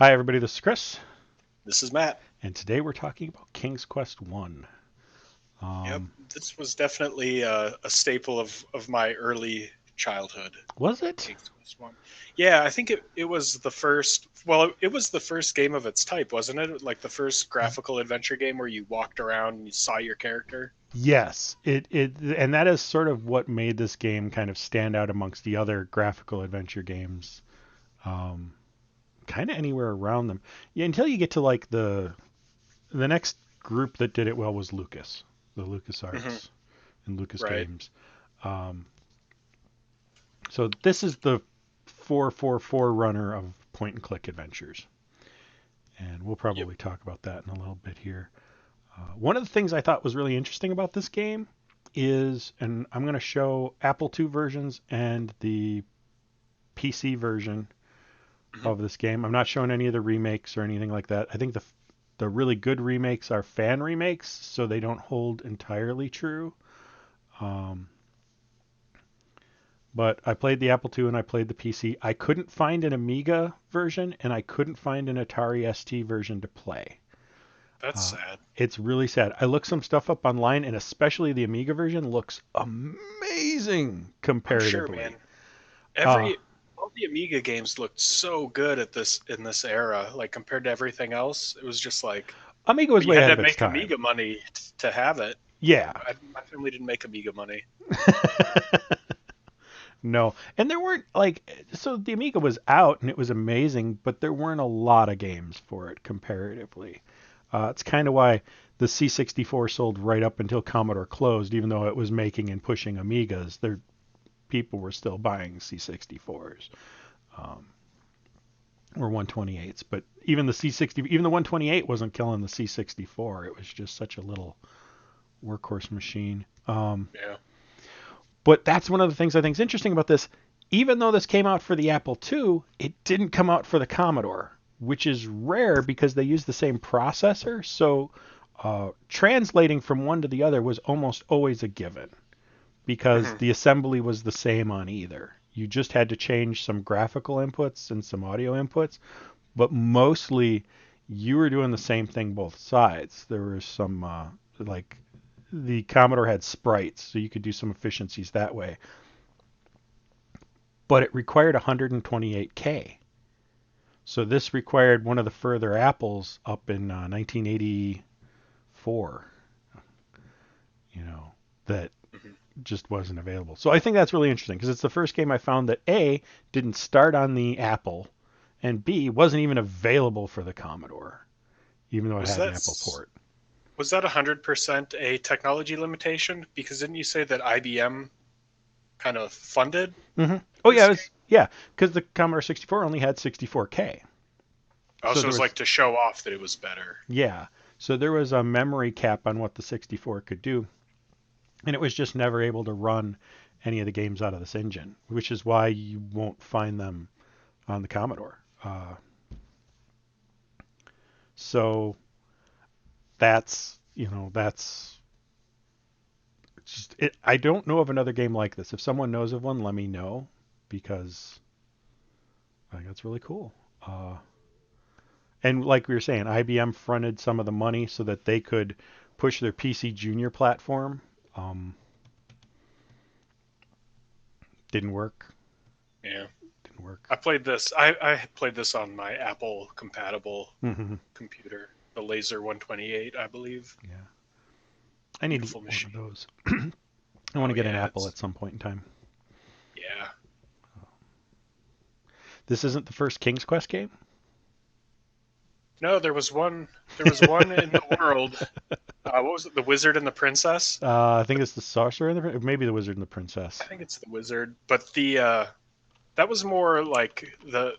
Hi, everybody. This is Chris, This is Matt. and today we're talking about King's Quest One. Yep, Um, this was definitely a staple of my early childhood. was it? King's Quest One. Yeah, I think it was the first. Well, it was the first game of its type, wasn't it? Like the first graphical adventure game where you walked around and you saw your character. Yes. And that is sort of what made this game kind of stand out amongst the other graphical adventure games. Um, Kind of anywhere around them. Yeah, until you get to like the next group that did it well was Lucas, the Hmm. LucasArts and Lucas Right. Games. Um, so this is the 444 runner of point and click adventures, and we'll Yep. probably talk about that in a little bit here. One of the things I thought was really interesting about this game is, and I'm going to show Apple II versions and the PC version Hmm. of this game. I'm not showing any of the remakes or anything like that. I think the really good remakes are fan remakes, so they don't hold entirely true. Um, but I played the Apple II and I played the PC. I couldn't find an Amiga version and I couldn't find an Atari ST version to play. That's Uh, sad. it's really sad. I looked some stuff up online, and especially the Amiga version looks amazing I'm sure, man. comparatively. Uh, Every all the Amiga games looked so good at this in this era, like compared to everything else. It was just like, Amiga was but you way had ahead to of its make time. Amiga money to have it. Yeah. My family didn't make Amiga money. No, and there weren't like so the Amiga was out and it was amazing, but there weren't a lot of games for it comparatively. It's kind of why the C64 sold right up until Commodore closed, even though it was making and pushing Amigas. There, people were still buying C64s. Um, or 128s, but even the C60, even the 128 wasn't killing the C64. It was just such a little workhorse machine. Yeah. But that's one of the things I think is interesting about this. Even though this came out for the Apple II, it didn't come out for the Commodore, which is rare because they use the same processor. So translating from one to the other was almost always a given because Hmm. the assembly was the same on either. You just had to change some graphical inputs and some audio inputs, but mostly you were doing the same thing both sides. There was some like the Commodore had sprites, so you could do some efficiencies that way, but it required 128K. So this required one of the further apples up in 1984, you know, that Hmm. just wasn't available. So I think that's really interesting because it's the first game I found that A didn't start on the Apple and B wasn't even available for the Commodore, even though it Was had an that Apple port. 100% a technology limitation? Because didn't you say that IBM kind of funded Mm-hmm. Oh yeah, this game? yeah, because the Commodore 64 only had 64K. So Also, it there was was like to show off that it was better. yeah, so there was a memory cap on what the 64 could do, and it was just never able to run any of the games out of this engine, which is why you won't find them on the Commodore. So that's just it. I don't know of another game like this. If someone knows of one, let me know because I think that's really cool. And like we were saying, IBM fronted some of the money so that they could push their PC Junior platform. Um, didn't work. Yeah. Didn't work. I played this. I played this on my Apple compatible Hmm. computer, the Laser 128, I believe. Yeah, I need to Beautiful get one of machine. those. I want Oh to get an yeah, Apple it's at some point in time. yeah. This isn't the first King's Quest game. No, there was one. There was one in the world. What was it? The Wizard and the Princess. I think it's the Sorcerer and maybe the Wizard and the I Princess. think it's the Wizard, but the that was more like the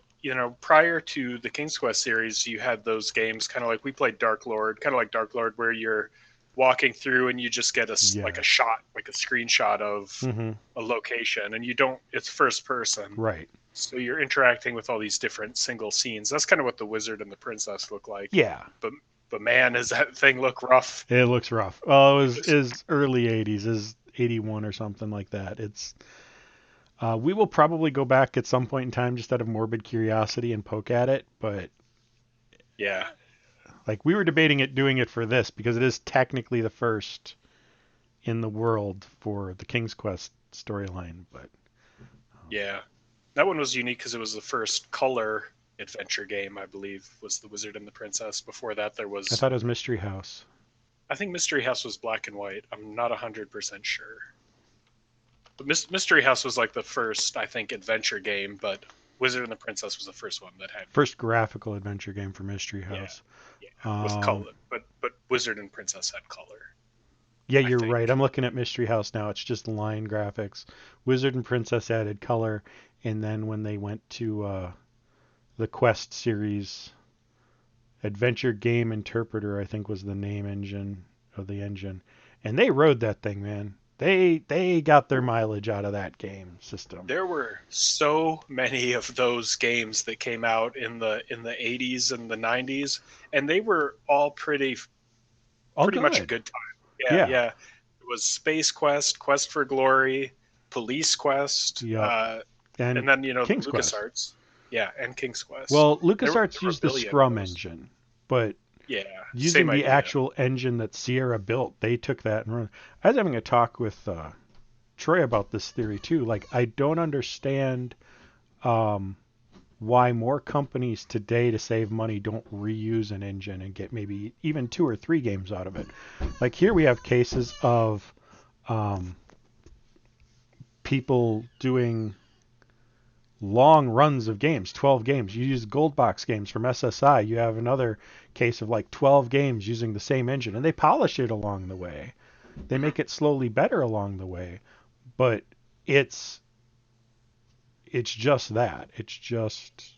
prior to the King's Quest series, you had those games kind of like we played Dark Lord, kind of like Dark Lord, where you're walking through and you just get like Yeah. a shot, like a screenshot of Hmm. a location, and you don't. It's first person, Right. so you're interacting with all these different single scenes. That's kind of what the Wizard and the Princess look like. Yeah. But man, does that thing look rough? It looks rough. Well, it It was looks is early '80s, is '81 or something like that. It's we will probably go back at some point in time just out of morbid curiosity and poke at it, but Yeah. Like we were debating it doing it for this because it is technically the first in the world for the King's Quest storyline, but Yeah. That one was unique because it was the first color adventure game, I believe, was The Wizard and the Princess. Before that, there I was, thought it was Mystery House. I think Mystery House was black and white. I'm not 100% sure. But Mystery House was like the first, I think, adventure game, but Wizard and the Princess was the first one that had, First graphical adventure game for Mystery yeah, House. yeah, with Um, color. But Wizard and Princess had color, yeah, I you're right. I'm think. looking at Mystery House now. It's just line graphics. Wizard and Princess added color, and then when they went to the Quest series, Adventure Game Interpreter, I think was the name engine of the engine, and they rode that thing, man. They got their mileage out of that game system. There were so many of those games that came out in the 80s and the 90s, and they were all All pretty much a good. good time. Yeah, Yeah. yeah. It was Space Quest, Quest for Glory, Police Quest, Yep. and And then the King's Quest. LucasArts. Yeah, and King's Quest. Well, There LucasArts were a used the billion of Scrum those. engine, but Yeah, using same the idea. actual engine that Sierra built, they took that and run. I was having a talk with Troy about this theory too. Like, I don't understand um, why more companies today to save money don't reuse an engine and get maybe even 2 or 3 games out of it. Like here we have cases of um, people doing long runs of games, 12 games. You use gold box games from SSI. You have another case of like 12 games using the same engine, and they polish it along the way. They Mhm. make it slowly better along the way, but it's it's just that. It's just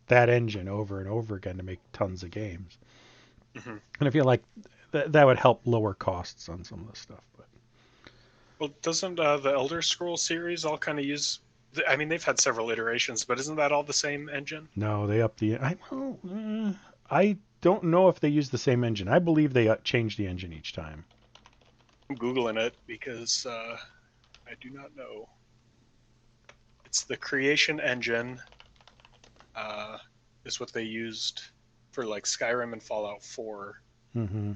that engine over and over again to make tons of games. Mhm. And I feel like that would help lower costs on some of this stuff. But Well, doesn't the Elder Scroll series all kind of use? I mean, they've had several iterations, but isn't that all the same engine? no, they up the. I don't know if they use the same engine. I believe they change the engine each time. I'm googling it because I do not know. It's the Creation engine. Uh, is what they used for like Skyrim and Fallout 4. Hmm.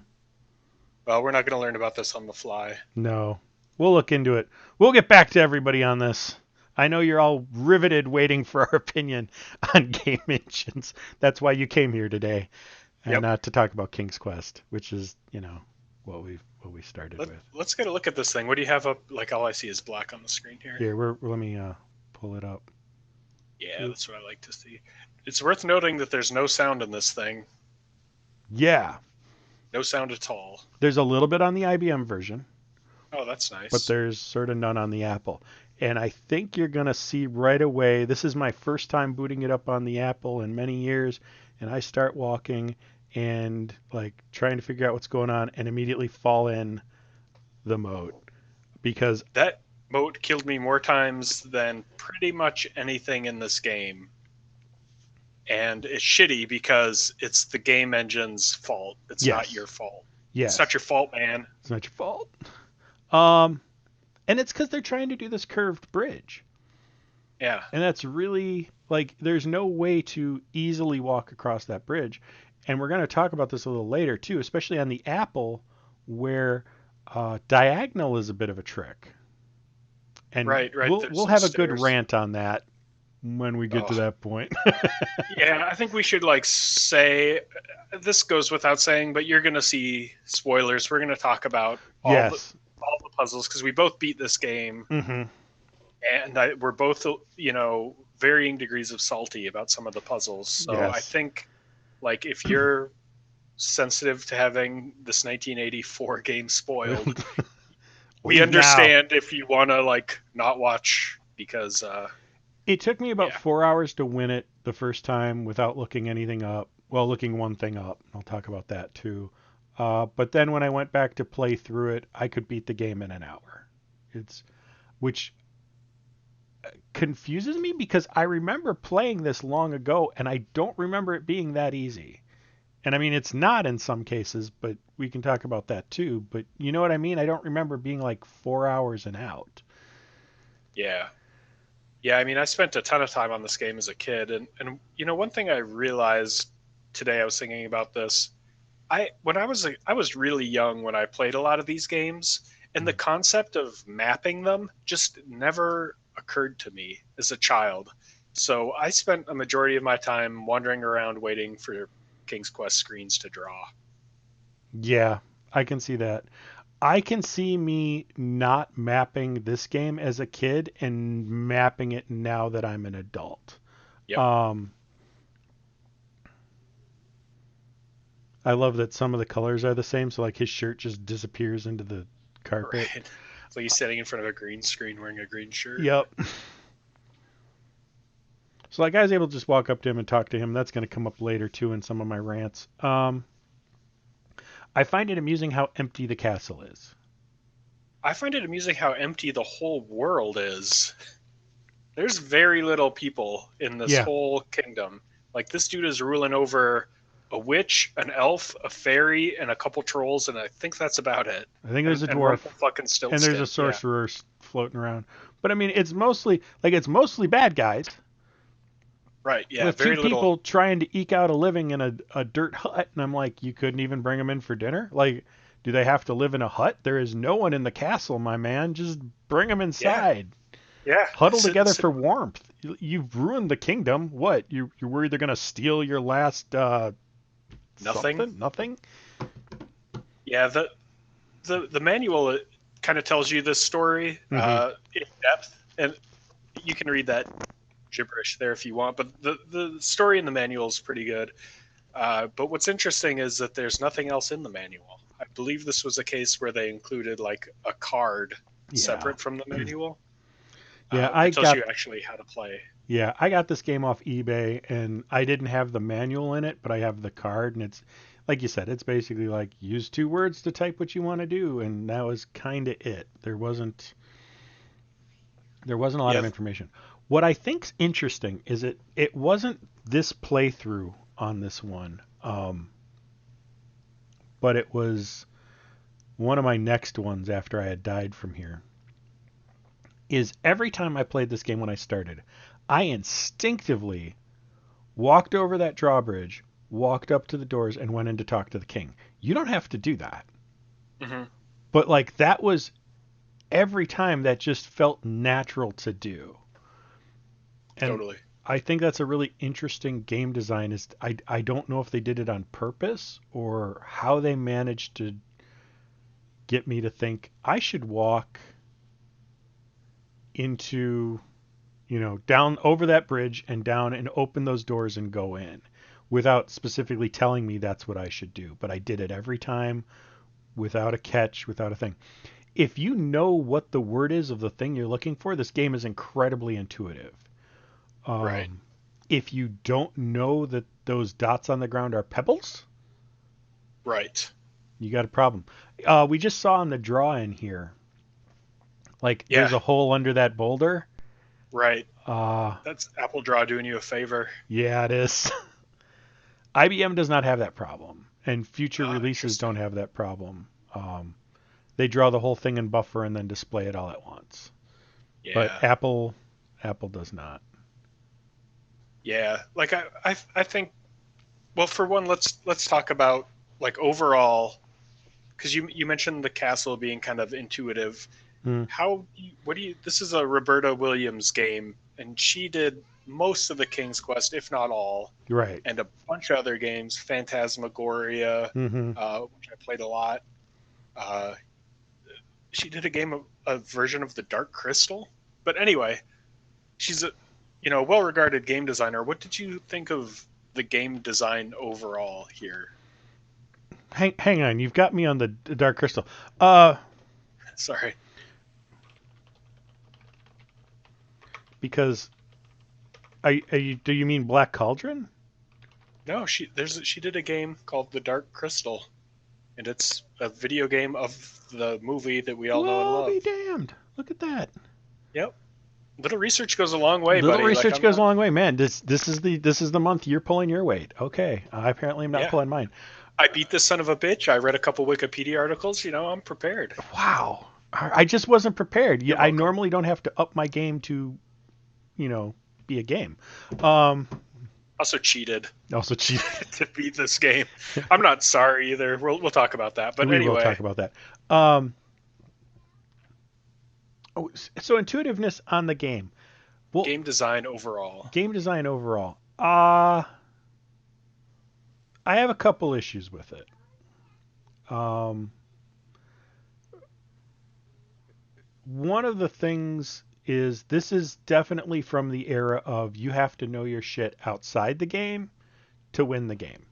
Well, we're not going to learn about this on the fly. No, we'll look into it. We'll get back to everybody on this. I know you're all riveted waiting for our opinion on game engines. That's why you came here today, and Yep. not to talk about King's Quest, which is what we started with. Let's get a look at this thing. What do you have up? Like all I see is black on the screen here. Here, let me pull it up. Yeah, that's what I like to see. It's worth noting that there's no sound in this thing. Yeah, No sound at all. there's a little bit on the IBM version, Oh, that's but nice. there's sort of none on the Apple. And I think you're going to see right away. This is my first time booting it up on the Apple in many years, and I start walking and like trying to figure out what's going on and immediately fall in the mode because That moat killed me more times than pretty much anything in this game. And it's shitty because it's the game engine's fault. It's not yes, your fault. It's not yes, your fault, man. it's not your fault. Um, and it's because they're trying to do this curved bridge. Yeah. And that's really like there's no way to easily walk across that bridge. And we're going to talk about this a little later too, especially on the Apple, where diagonal is a bit of a trick. And Right, right. we'll There's we'll some have a good stairs. rant on that when we get to Oh, that point. yeah. I think we should like say this goes without saying, but you're gonna see spoilers. We're gonna talk about Yes. all the puzzles because we both beat this game, Hmm. and we're both varying degrees of salty about some of the puzzles. So I Yes. think like if you're sensitive to having this 1984 game spoiled, we Leave now. understand if you want to like not watch because It took me about yeah. 4 hours to win it the first time without looking anything up. Well, looking one thing up. I'll talk about that too. But then when I went back to play through it, I could beat the game in an hour. It's which confuses me because I remember playing this long ago and I don't remember it being that easy. And I mean, it's not in some cases, but we can talk about that too. But you know what I mean? I don't remember being like 4 hours and out. Yeah. Yeah, I mean, I spent a ton of time on this game as a kid, and one thing I realized today I was thinking about this. I was really young when I played a lot of these games, and the Mm. concept of mapping them just never occurred to me as a child. So I spent a majority of my time wandering around waiting for King's Quest screens to draw. Yeah, I can see that. I can see me not mapping this game as a kid and mapping it now that I'm an adult. Yep. Um, I love that some of the colors are the same, so like his shirt just disappears into the carpet. Right. It's like he's standing in front of a green screen wearing a green shirt. Yep. So like I was able to just walk up to him and talk to him. That's going to come up later too in some of my rants. I find it amusing how empty the castle is. I find it amusing how empty the whole world is. There's very little people in this Yeah, whole kingdom. Like this dude is ruling over a witch, an elf, a fairy, and a couple trolls, and I think that's about it. I think there's And a and one dwarf fucking and there's a Stiltskin. Yeah. sorcerer floating around. But I mean, it's mostly bad guys Right. Yeah. with two Very little. people trying to eke out a living in a dirt hut, and I'm like, you couldn't even bring them in for dinner? Like, do they have to live in a hut? There is no one in the castle, my man. Just bring them Yeah. inside. Yeah. Huddle Sit, together sit. for warmth. You've ruined the kingdom. What? You're worried they're gonna steal your last Nothing. something? Nothing? Yeah. The manual kind of tells you this story Mm-hmm. in depth, and you can read that gibberish there if you want. But the story in the manual is pretty good. But what's interesting is that there's nothing else in the manual. I believe this was a case where they included like a card Yeah. separate from the manual Yeah, that tells you actually how to play. I got this game off eBay and I didn't have the manual in it, but I have the card and it's like you said, it's basically like use two words to type what you want to do and that was kind of it. There wasn't a lot Yeah, of information. What I think's interesting is it wasn't this playthrough on this one. But it was one of my next ones after I had died from here. Is every time I played this game when I started, I instinctively walked over that drawbridge, walked up to the doors, and went in to talk to the king. You don't have to do that. hmm But like that was every time that just felt natural to do. And totally. I think that's a really interesting game design is I don't know if they did it on purpose or how they managed to get me to think I should walk into, down over that bridge and down and open those doors and go in without specifically telling me that's what I should do. But I did it every time without a catch, without a thing. If you know what the word is of the thing you're looking for, this game is incredibly intuitive. Right. Um, if you don't know that those dots on the ground are pebbles, Right. you got a problem. We just saw in the draw in here, like Yeah. there's a hole under that boulder. Right. Uh, That's Apple Draw doing you a favor. yeah, it is. IBM does not have that problem, and future Ah, releases interesting. don't have that problem. They draw the whole thing in buffer and then display it all at once. But Yeah. Apple does not. Yeah. Like I think. Well, for one, let's talk about like overall, because you mentioned the castle being kind of intuitive. Mm, What do you? This is a Roberta Williams game, and she did most of the King's Quest, if not all, right. and a bunch of other games, Phantasmagoria, Hmm. which I played a lot. Uh, she did a version of the Dark Crystal. But anyway, she's a well-regarded game designer. What did you think of the game design overall here? Hang on, you've got me on the Dark Crystal. Uh, Sorry. because do you mean Black Cauldron? No, she did a game called The Dark Crystal, and it's a video game of the movie that we all know and Well, be love. damned. Look at that. Yep. Little research goes a long way, Little buddy. Like research I'm goes a not. long way, man. This is the month you're pulling your weight. Okay, I apparently am not Yeah. pulling mine. I beat this son of a bitch. I read a couple Wikipedia articles. I'm prepared. Wow, I just wasn't prepared. You're I welcome. normally don't have to up my game to, you know, be a game. Um, Also cheated Also cheated. to beat this game. I'm not sorry either. We'll talk about that. But We will talk anyway, about that. Um, so intuitiveness on the game. Well, game design overall. game design overall. I have a couple issues with it. Um, One of the things is this is definitely from the era of you have to know your shit outside the game to win the game.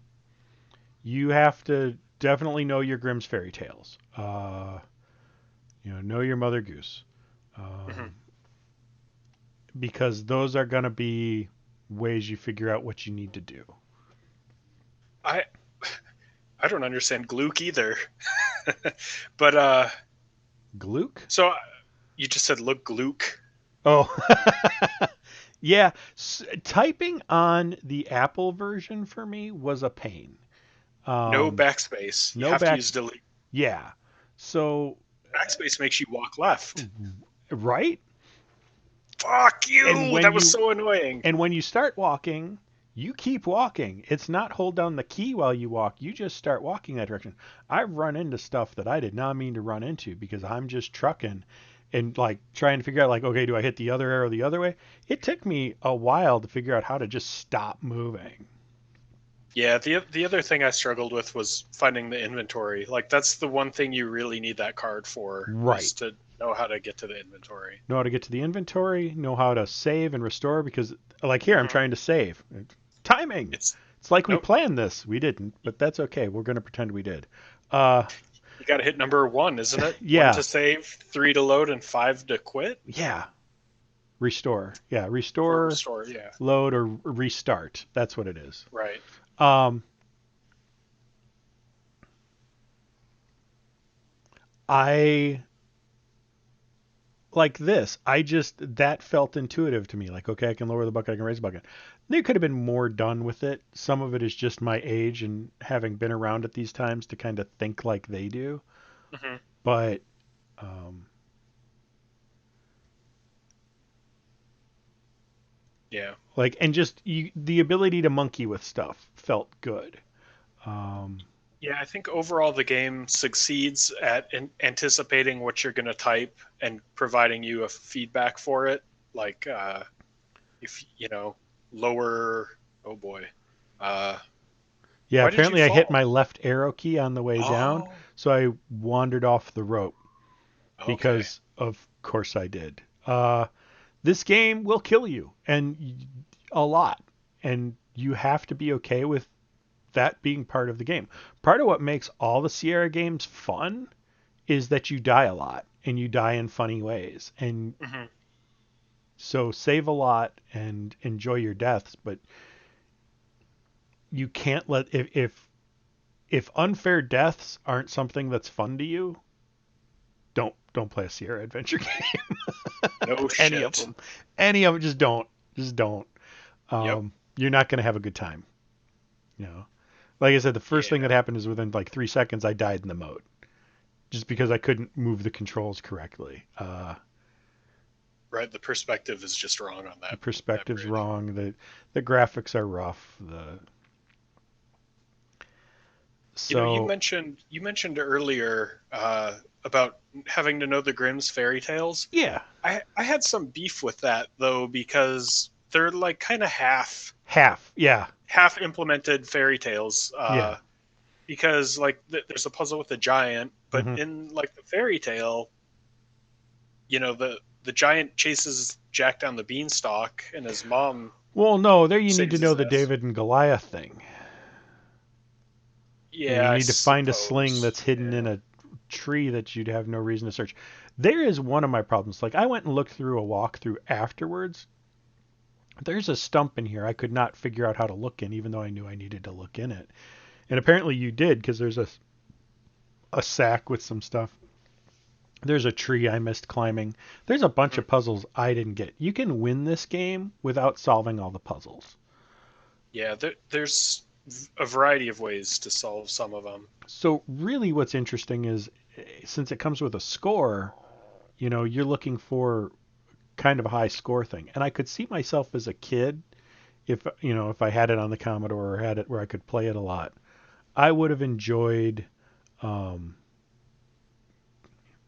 You have to definitely know your Grimm's fairy tales. Know your Mother Goose, Hmm. um, because those are going to be ways you figure out what you need to do. I I don't understand Gluck either. But Gluck? so you just said look Gluck. Oh, yeah. Typing on the Apple version for me was a pain. No Um, backspace. You no have to back. use delete. Yeah. So, Backspace makes you walk left. right? Fuck And you! when That was you so annoying. and when you start walking, you keep walking. It's not hold down the key while you walk. You just start walking that direction. I've run into stuff that I did not mean to run into because I'm just trucking and like trying to figure out like, okay, do I hit the other arrow the other way? It took me a while to figure out how to just stop moving. Yeah, the other thing I struggled with was finding the inventory. Like that's the one thing you really need that card for is Right. to know how to get to the inventory. Know how to get to the inventory, know how to save and restore because like here I'm Hmm. trying to save. Timing. It's It's like we nope. planned this. We didn't, but that's okay. We're going to pretend we did. Uh You got to hit number one, isn't it? One yeah. to save, three to load, and five to quit Yeah. Restore. Yeah, or restore, restore. Yeah, load or restart. That's what it is. right. Um I like this. I just that felt intuitive to me. Like, okay, I can lower the bucket, I can raise the bucket. There could have been more done with it. Some of it is just my age and having been around at these times to kind of think like they do. Hmm. But um, Yeah. like, and just the ability to monkey with stuff felt good. Um, Yeah, I think overall the game succeeds at anticipating what you're going to type and providing you a feedback for it. Like, if, lower, oh boy. Uh, yeah, why did you apparently I hit fall? my left arrow key on the way down, Oh, so I wandered off the rope okay. because of course I did. This game will kill you and a lot, and you have to be okay with that being part of the game. Part of what makes all the Sierra games fun is that you die a lot and you die in funny ways. And Hmm. so save a lot and enjoy your deaths, but you can't let if unfair deaths aren't something that's fun to you, don't play a Sierra adventure game. No Any of shit. them. Any of them just don't. Yep. You're not going to have a good time, you know. Like I said, the first thing Yeah. that happened is within like 3 seconds I died in the mode just because I couldn't move the controls correctly. Right. The perspective is just wrong on The that perspective's bridge. wrong. The graphics are rough. The You so mentioned earlier about having to know the Grimm's fairy tales. yeah, I had some beef with that though because they're like kind of half. Yeah, half implemented fairy tales. yeah. Because like there's a puzzle with the giant, but Hmm. in like the fairy tale, the giant chases Jack down the beanstalk, and his mom Well, no, there you need to saves know his the ass. David and Goliath thing. You Yeah, I need to find a sling suppose. that's hidden in Yeah. a tree that you'd have no reason to search. There is one of my problems. Like I went and looked through a walkthrough afterwards. There's a stump in here I could not figure out how to look in, even though I knew I needed to look in it. And apparently you did because there's a sack with some stuff. There's a tree I missed climbing. There's a bunch Mhm. of puzzles I didn't get. You can win this game without solving all the puzzles. Yeah, there's a variety of ways to solve some of them. So really what's interesting is since it comes with a score, you're looking for kind of a high score thing. And I could see myself as a kid if if I had it on the Commodore or had it where I could play it a lot, I would have enjoyed. Um,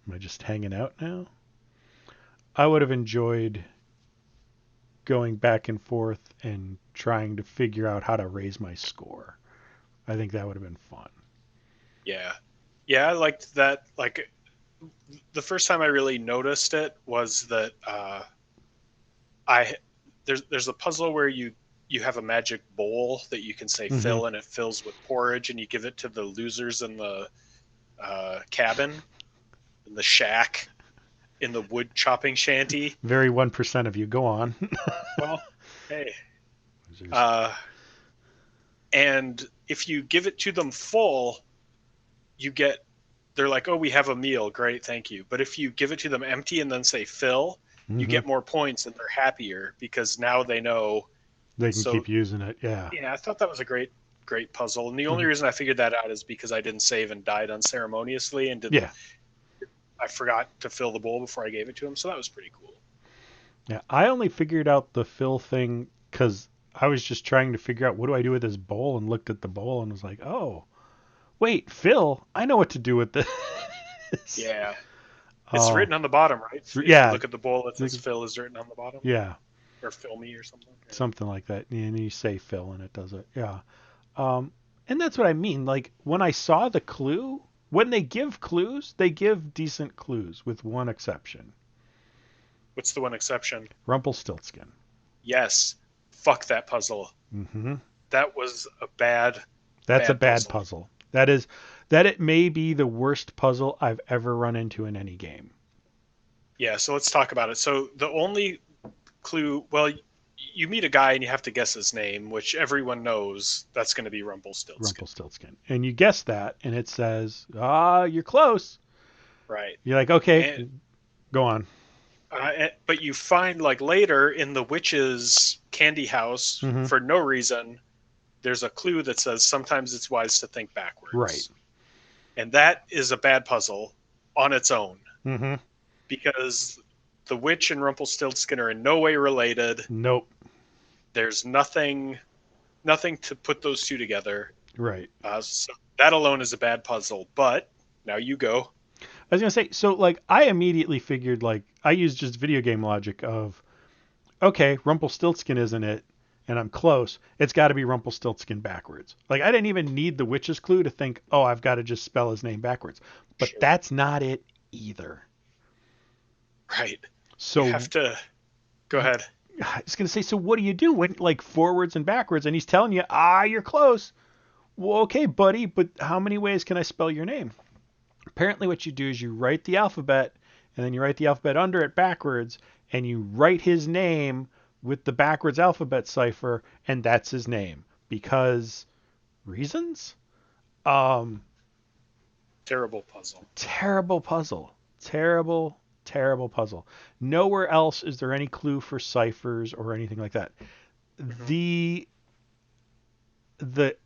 am I just hanging out now? I would have enjoyed going back and forth and trying to figure out how to raise my score. I think that would have been fun. Yeah. Yeah, I liked that. Like the first time I really noticed it was that I there's a puzzle where you have a magic bowl that you can say Hmm. fill, and it fills with porridge, and you give it to the losers in the cabin, in the shack, in the wood chopping shanty. Very 1% of you. Go on. Well, hey, Losers. uh, and if you give it to them full, you get they're like, oh, we have a meal, great, thank you. But if you give it to them empty and then say fill, you Hmm. get more points and they're happier because now they know. They can So keep using it. Yeah. yeah, I thought that was a great puzzle. And the only Hmm. reason I figured that out is because I didn't save and died unceremoniously and didn't Yeah. I forgot to fill the bowl before I gave it to him. So that was pretty cool. Yeah. I only figured out the fill thing because I was just trying to figure out what do I do with this bowl and looked at the bowl and was like, oh, wait, Phil, I know what to do with this. Yeah. It's Uh, written on the bottom, right? If you yeah, look at the bowl, it says fill is written on the bottom, yeah, or fill me or something. Yeah. something like that. And you say Phil and it does it. Yeah. Um, and that's what I mean. Like when I saw the clue, when they give clues, they give decent clues with one exception. What's the one exception? Rumpelstiltskin. Yes. Fuck that puzzle. Hmm. That was a bad, That's a bad bad puzzle. puzzle. That it may be the worst puzzle I've ever run into in any game. Yeah, so let's talk about it. So the only clue, well, you meet a guy and you have to guess his name, which everyone knows that's going to be Rumpelstiltskin. Rumpelstiltskin. And you guess that, and it says, ah, you're close. Right. You're like, okay, And go on. but you find like later in the witch's candy house Hmm. for no reason, there's a clue that says sometimes it's wise to think Right. backwards. And that is a bad puzzle on its own Hmm. because the witch and Rumpelstiltskin are in no way related. Nope. There's nothing to put those two together. Right. So that alone is a bad puzzle. But now you go. I was gonna say, so like I immediately figured like I used just video game logic of okay, Rumpelstiltskin isn't it, and I'm close. It's got to be Rumpelstiltskin backwards. Like I didn't even need the witch's clue to think, oh, I've got to just spell his name backwards. But Sure. that's not it either. Right. You So have to go ahead. I was gonna say, so what do you do when like forwards and backwards, and he's telling you, ah, you're close. Well, okay, buddy, but how many ways can I spell your name? Apparently, what you do is you write the alphabet, and then you write the alphabet under it backwards, and you write his name with the backwards alphabet cipher, and that's his name because reasons. Um, Terrible puzzle. Terrible puzzle. Terrible, terrible puzzle. Nowhere else is there any clue for ciphers or anything like that. Hmm. The the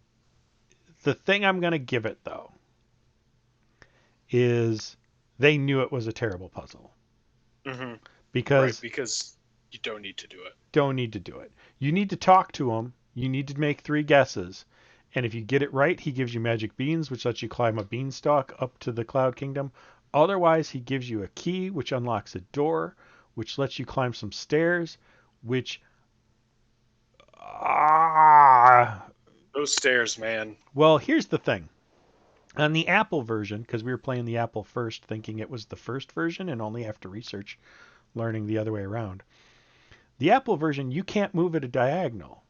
the thing I'm gonna give it though is they knew it was a terrible puzzle Hmm. Right, because because you don't need to do it. don't need to do it. You need to talk to him. You need to make three guesses. And if you get it right, he gives you magic beans, which lets you climb a beanstalk up to the Cloud Kingdom. Otherwise, he gives you a key, which unlocks a door, which lets you climb some stairs, which ah, Those stairs, man. well, here's the thing. On the Apple version, because we were playing the Apple first, thinking it was the first version, and only after research, learning the other way around. The Apple version, you can't move at a diagonal.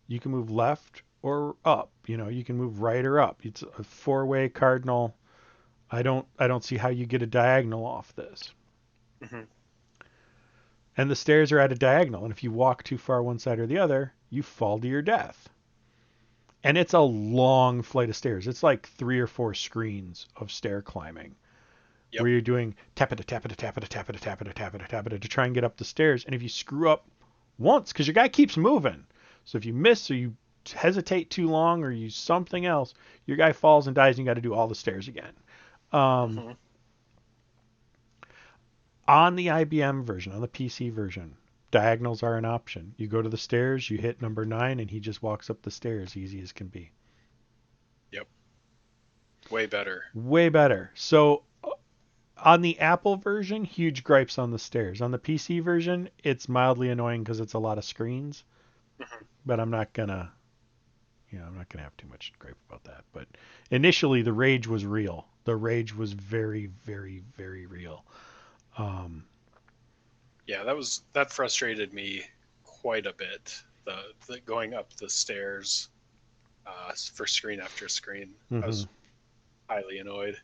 You can move left or up. You can move right or up. It's a four-way cardinal. I don't see how you get a diagonal off this. Hmm. And the stairs are at a diagonal, and if you walk too far one side or the other, you fall to your death. And it's a long flight of stairs. It's like 3 or 4 screens of stair climbing Yep. where you're doing tapita tapita tapita tapita tapita tapita tapita to try and get up the stairs. And if you screw up once, because your guy keeps moving, so if you miss or you hesitate too long or use something else, your guy falls and dies, and you got to do all the stairs again. Um, Hmm. on the IBM version, on the PC version, diagonals are an option. You go to the stairs, you hit number 9, and he just walks up the stairs, easy as can be. Yep. Way better. Way better. So on the Apple version, huge gripes on the stairs. On the PC version, it's mildly annoying because it's a lot of screens. Mhm. But I'm not gonna have too much gripe about that. But initially, the rage was real. The rage was very, very, very real. Um, Yeah, that frustrated me quite a bit. The going up the stairs for screen after screen. I mhm. was highly annoyed.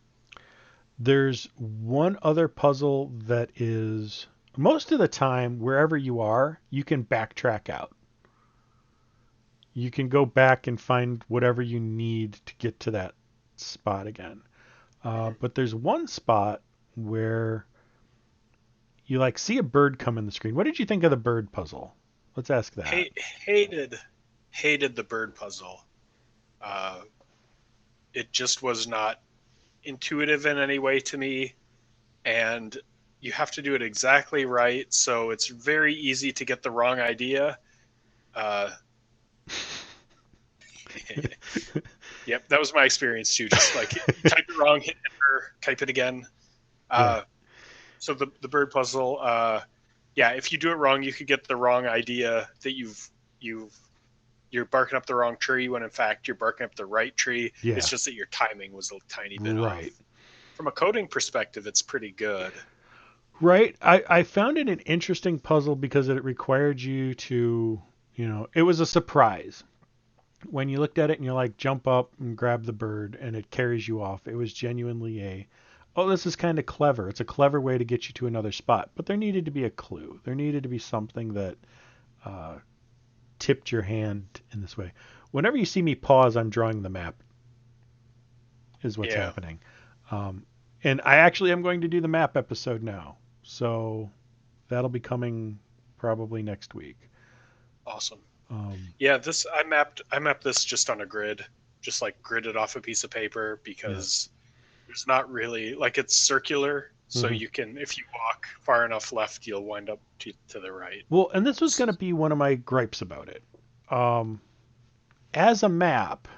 There's one other puzzle that is most of the time wherever you are, you can backtrack out. You can go back and find whatever you need to get to that spot again. Mhm. But there's one spot where you like see a bird come in the screen. What did you think of the bird puzzle? Let's ask that. Hated hated the bird puzzle. Uh, it just was not intuitive in any way to me, and you have to do it exactly right. So it's very easy to get the wrong idea. Uh, yep, that was my experience too. Just like type it wrong, hit enter, type it again. Yeah, Uh, so the bird puzzle, yeah, if you do it wrong, you could get the wrong idea that you've you're barking up the wrong tree when in fact you're barking up the right tree. It's yeah, just that your timing was a tiny bit right. off. From a coding perspective, it's pretty good. Right. I found it an interesting puzzle because it required you to, it was a surprise. When you looked at it and you're like, jump up and grab the bird and it carries you off, it was genuinely oh, this is kind of clever. It's a clever way to get you to another spot. But there needed to be a clue. There needed to be something that uh, tipped your hand in this way. Whenever you see me pause, I'm drawing the map, is what's Yeah, happening. Um, and I actually am going to do the map episode now. So that'll be coming probably next week. awesome. Um, Yeah, this I mapped this just on a grid, just like gridded off a piece of paper yeah. because there's not really like it's circular, so hmm you can if you walk far enough left, you'll wind up to the right. Well, and this was going to be one of my gripes about it. Um, as a map,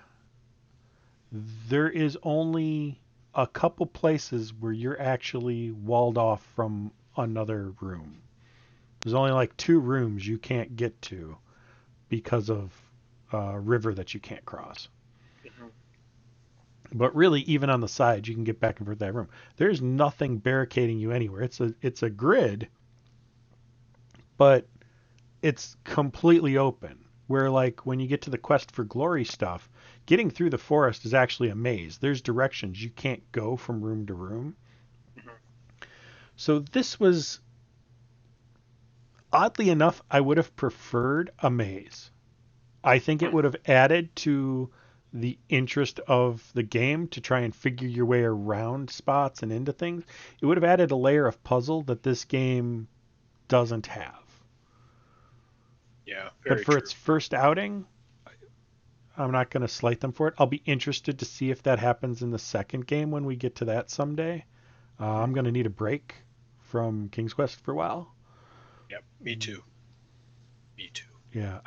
there is only a couple places where you're actually walled off from another room. There's only like 2 rooms you can't get to because of a river that you can't cross. Mhm. But really, even on the side, you can get back and forth that room. There's nothing barricading you anywhere. It's a grid, but it's completely open. Where like when you get to the quest for glory stuff, getting through the forest is actually a maze. There's directions you can't go from room to room. Mhm. So this was oddly enough, I would have preferred a maze. I think it Hmm. would have added to the interest of the game to try and figure your way around spots and into things. It would have added a layer of puzzle that this game doesn't have. Yeah, But very for true. its first outing, I'm not going to slight them for it. I'll be interested to see if that happens in the second game when we get to that someday. Mhm. I'm going to need a break from King's Quest for a while. Yep, me too. Me too. Yeah,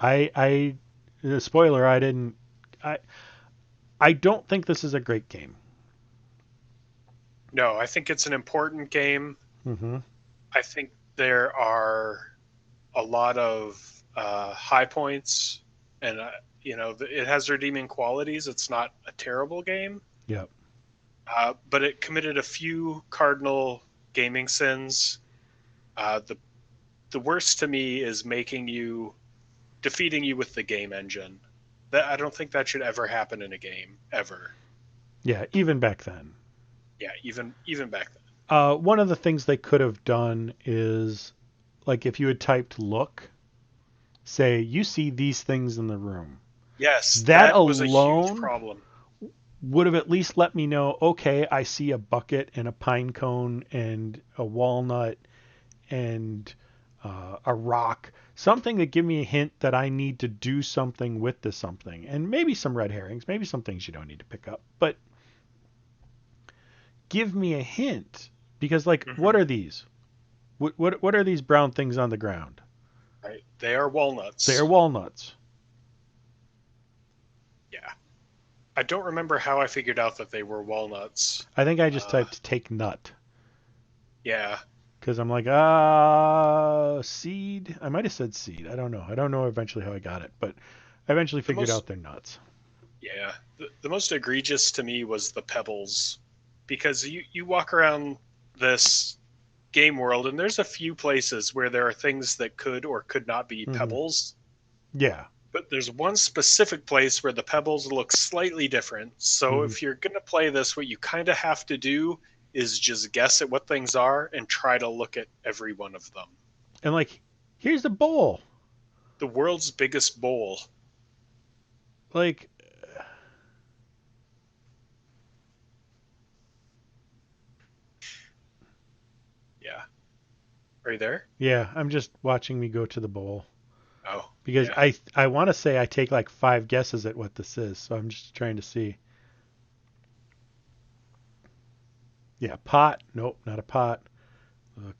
spoiler, I, I don't think this is a great game. No, I think it's an important game. Mm-hmm. I think there are a lot of high points, and it has redeeming qualities. It's not a terrible game, Yep. but it committed a few cardinal gaming sins. The worst to me is defeating you with the game engine. That I don't think that should ever happen in a game ever. Yeah, even back then. Yeah, even back then. One of the things they could have done is, like, if you had typed look, say, you see these things in the room. Yes, That that was a huge alone problem. would have at least let me know, okay, I see a bucket and a pine cone and a walnut and a rock. Something that give me a hint that I need to do something with this something. And maybe some red herrings, maybe some things you don't need to pick up. But give me a hint. Because, like, what Hmm. are these? What are these brown things on the ground? Right. They are They're walnuts. walnuts. Yeah. I don't remember how I figured out that they were walnuts. I think I just Uh, typed take nut yeah. because I'm like, seed. I might have said seed. I don't know. I don't know eventually how I got it, but I eventually The figured out most they're nuts. yeah, the most egregious to me was the pebbles because you walk around this game world and there's a few places where there are things that could or could not be Hmm. pebbles, Yeah. but there's one specific place where the pebbles look slightly different. So Hmm. if you're going to play this, what you kind of have to do is just guess at what things are and try to look at every one of them. And like, here's the bowl. The world's biggest bowl. Like, Yeah. Are you there? yeah, I'm just watching me go to the bowl Oh, because yeah. I want to say I take like 5 guesses at what this is, so I'm just trying to see. Yeah, pot. Nope, not a pot. Uh,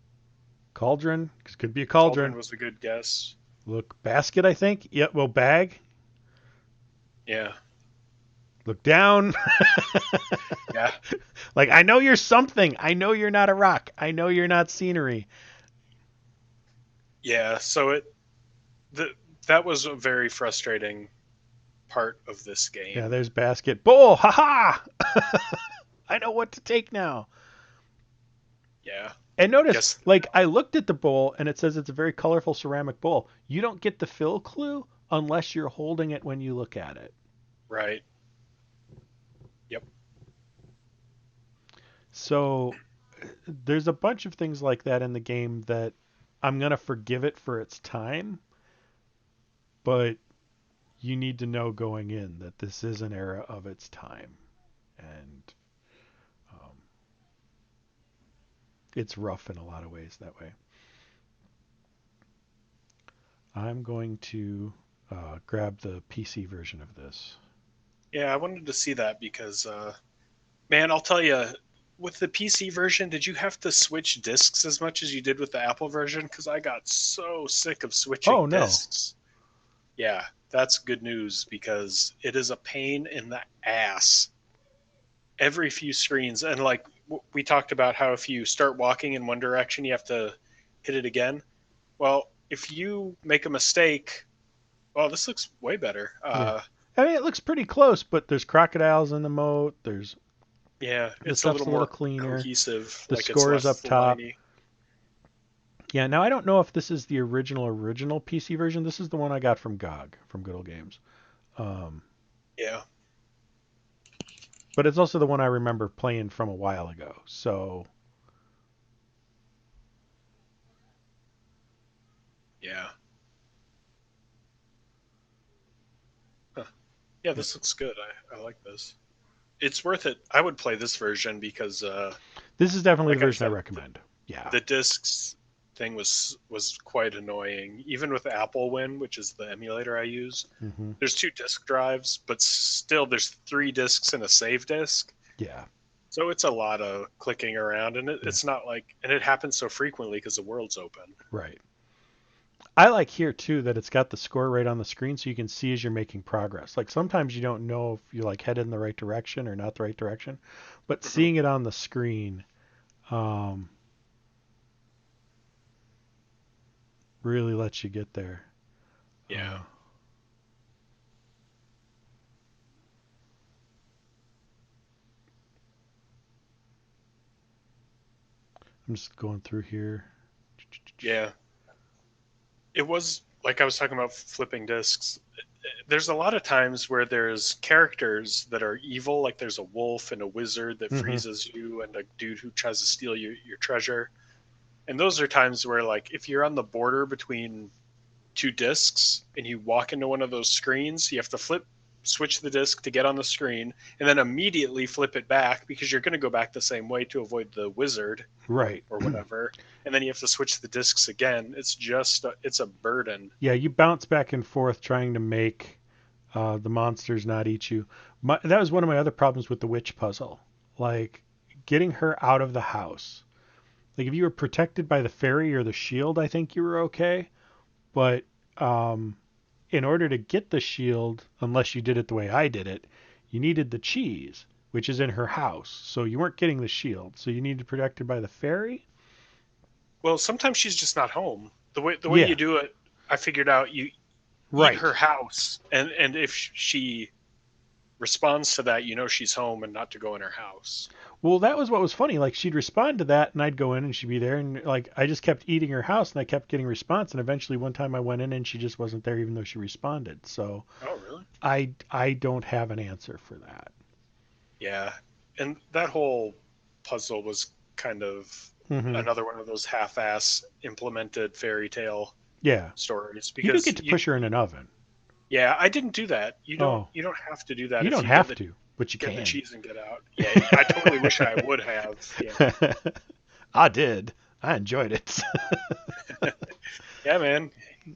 cauldron. Could be a cauldron. Cauldron was a good guess. Look, basket. I think. Yeah. Well, bag. Yeah. Look down. Yeah. Like I know you're something. I know you're not a rock. I know you're not scenery. Yeah. So the, that was a very frustrating part of this Yeah, game. there's basket. Bowl. Ha ha. I know what to take now. Yeah. And notice, Guess like I looked at the bowl and it says it's a very colorful ceramic bowl. You don't get the fill clue unless you're holding it when you look at it. right. Yep. So there's a bunch of things like that in the game that I'm gonna forgive it for its time, but you need to know going in that this is an era of its time, and um, it's rough in a lot of ways that way. I'm going to grab the PC version of this. Yeah, I wanted to see that because, man, I'll tell you, with the PC version, did you have to switch discs as much as you did with the Apple version? Because I got so sick of Oh switching no, discs. Yeah, that's good news because it is a pain in the ass every few screens. And like we talked about how if you start walking in one direction, you have to hit it again. Well, if you make a mistake, well, this looks way better. yeah. I mean, it looks pretty close, but there's crocodiles in the moat. There's Yeah, the it's a stuff's little a little more cleaner. cohesive, The like it's score's less up top. liney. Yeah, now I don't know if this is the original PC version. This is the one I got from GOG, from Good Old Games. Um, Yeah, but it's also the one I remember playing from a while ago. So, yeah. Huh. Yeah, yeah. this looks good. I like this. It's worth it. I would play this version because, This is definitely the like I version I said, recommend. Yeah. the discs thing was quite annoying. Even with Apple Win, which is the emulator I use, Hmm. there's two disk drives, but still there's three discs and a save disk. Yeah. So it's a lot of clicking around, and Yeah. it's not like, and it happens so frequently because the world's open. Right. I like here too that it's got the score right on the screen so you can see as you're making progress. Like sometimes you don't know if you're like headed in the right direction or not the right direction, but Hmm. seeing it on the screen um, really lets you get there. Yeah. Uh, I'm just going through here. Yeah. It was like I was talking about flipping discs. There's a lot of times where there's characters that are evil, like there's a wolf and a wizard that Hmm. freezes you, and a dude who tries to steal your treasure. And those are times where, like, if you're on the border between two discs and you walk into one of those screens, you have to switch the disc to get on the screen, and then immediately flip it back because you're going to go back the same way to avoid the wizard Right. or whatever. And then you have to switch the discs again. It's just, it's a burden. Yeah, you bounce back and forth trying to make the monsters not eat you. That was one of my other problems with the witch puzzle. Like getting her out of the house. Like if you were protected by the fairy or the shield, I think you were okay. But um, in order to get the shield, unless you did it the way I did it, you needed the cheese, which is in her house. So you weren't getting the shield. So you needed to protect her by the fairy. Well, sometimes she's just not home. The way Yeah, you do it, I figured out you eat her right. house, and if she responds to that, you know she's home and not to go in her house. Well, that was what was funny. Like she'd respond to that, and I'd go in, and she'd be there, and like I just kept eating her house, and I kept getting response, and eventually one time I went in, and she just wasn't there, even though she responded. So Oh, really? I don't have an answer for that. Yeah. And that whole puzzle was kind of Hmm. another one of those half-ass implemented fairy tale Yeah, stories you do because get to push her in an oven. yeah, I didn't do that. You don't Oh, you don't have to do that you if don't you get have the to, but you get in the can. cheese and get out. Yeah, I totally wish I would have. Yeah. I did. I enjoyed it. Yeah, man.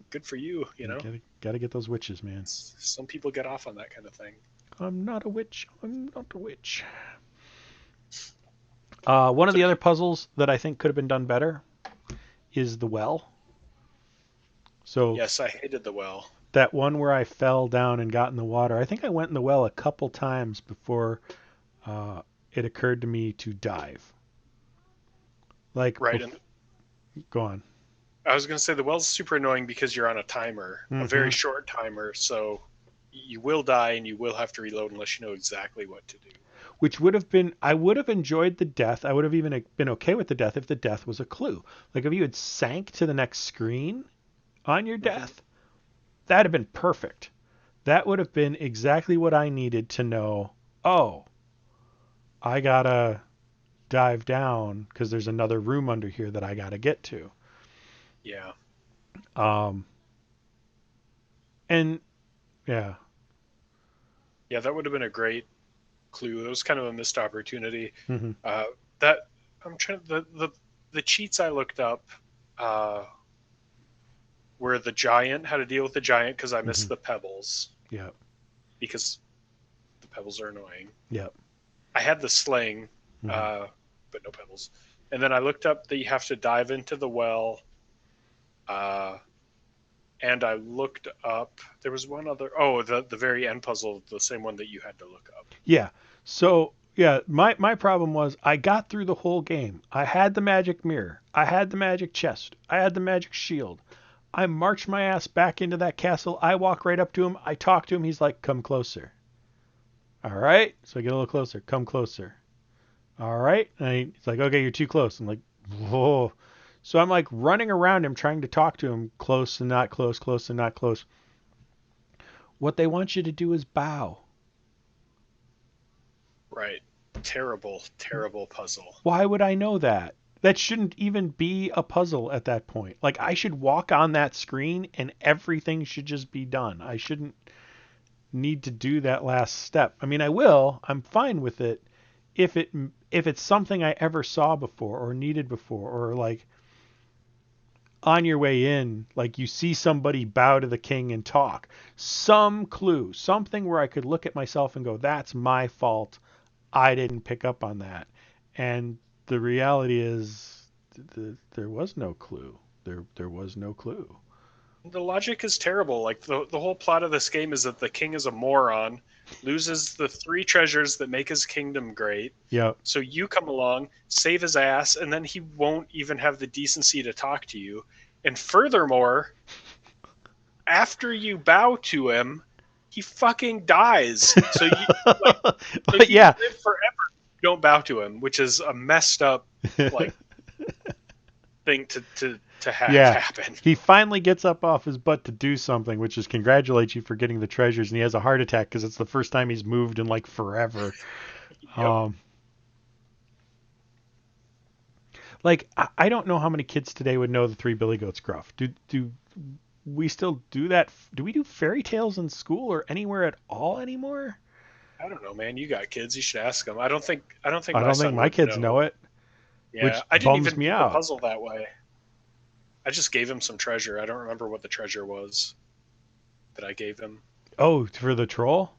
Good for you, you You know. gotta get those witches, man. Some people get off on that kind of thing. I'm not a witch. I'm not a witch. One of So the other puzzles that I think could have been done better is the well. So yes, I hated the well. that one where I fell down and got in the water, I think I went in the well a couple times before uh, it occurred to me to dive. Like, Right, and go on. I was going to say the well's super annoying because you're on a timer, a very Hmm. short timer, so you will die and you will have to reload unless you know exactly what to do. Which would have been, I would have enjoyed the death. I would have even been okay with the death if the death was a clue. Like if you had sank to the next screen on your Hmm. death, that'd have been perfect. That would have been exactly what I needed to know. Oh, I gotta dive down because there's another room under here that I gotta get to. Yeah, Um, and yeah. yeah, that would have been a great clue. It was kind of a missed opportunity. Hmm. Uh, that I'm trying the cheats I looked up uh, were the giant, how to deal with the giant because I missed Hmm. the pebbles Yep. because the pebbles are annoying. Yep. I had the sling, Hmm. uh, but no pebbles. And then I looked up that you have to dive into the well. Uh, and I looked up. There was one other. Oh, the very end puzzle, the same one that you had to look up. Yeah. So yeah, my problem was I got through the whole game. I had the magic mirror. I had the magic chest. I had the magic shield. I marched my ass back into that castle. I walk right up to him. I talk to him. He's like, "Come closer." All right. So I get a little closer. Come closer. All right. And he's like, "Okay, you're too close." I'm like, "Whoa." So I'm like running around him trying to talk to him, close and not close, close and not close. What they want you to do is bow. Right. Terrible, terrible puzzle. Why would I know that? That shouldn't even be a puzzle at that point. Like I should walk on that screen and everything should just be done. I shouldn't need to do that last step. I mean, I will. I'm fine with it if it's something I ever saw before or needed before or like on your way in, like you see somebody bow to the king and talk. Some clue, something where I could look at myself and go, "That's my fault. I didn't pick up on that." And the reality is, there was no clue. There was no clue. The logic is terrible. Like the whole plot of this game is that the king is a moron, loses the three treasures that make his kingdom great. Yep. So you come along, save his ass, and then he won't even have the decency to talk to you. And furthermore, after you bow to him, he fucking dies. So you like if you Yeah. live forever, you don't bow to him, which is a messed up like thing to have Yeah. happen. He finally gets up off his butt to do something, which is congratulate you for getting the treasures, and he has a heart attack because it's the first time he's moved in like forever. Yep. Um, like I don't know how many kids today would know the Three Billy Goats Gruff. Do we still do that? Do we do fairy tales in school or anywhere at all anymore? I don't know, man. You got kids. You should ask them. I don't think I my don't think son my would kids know know. it, Yeah, which I didn't bums even me do the out. puzzle that way. I just gave him some treasure. I don't remember what the treasure was that I gave him. Oh, for the troll?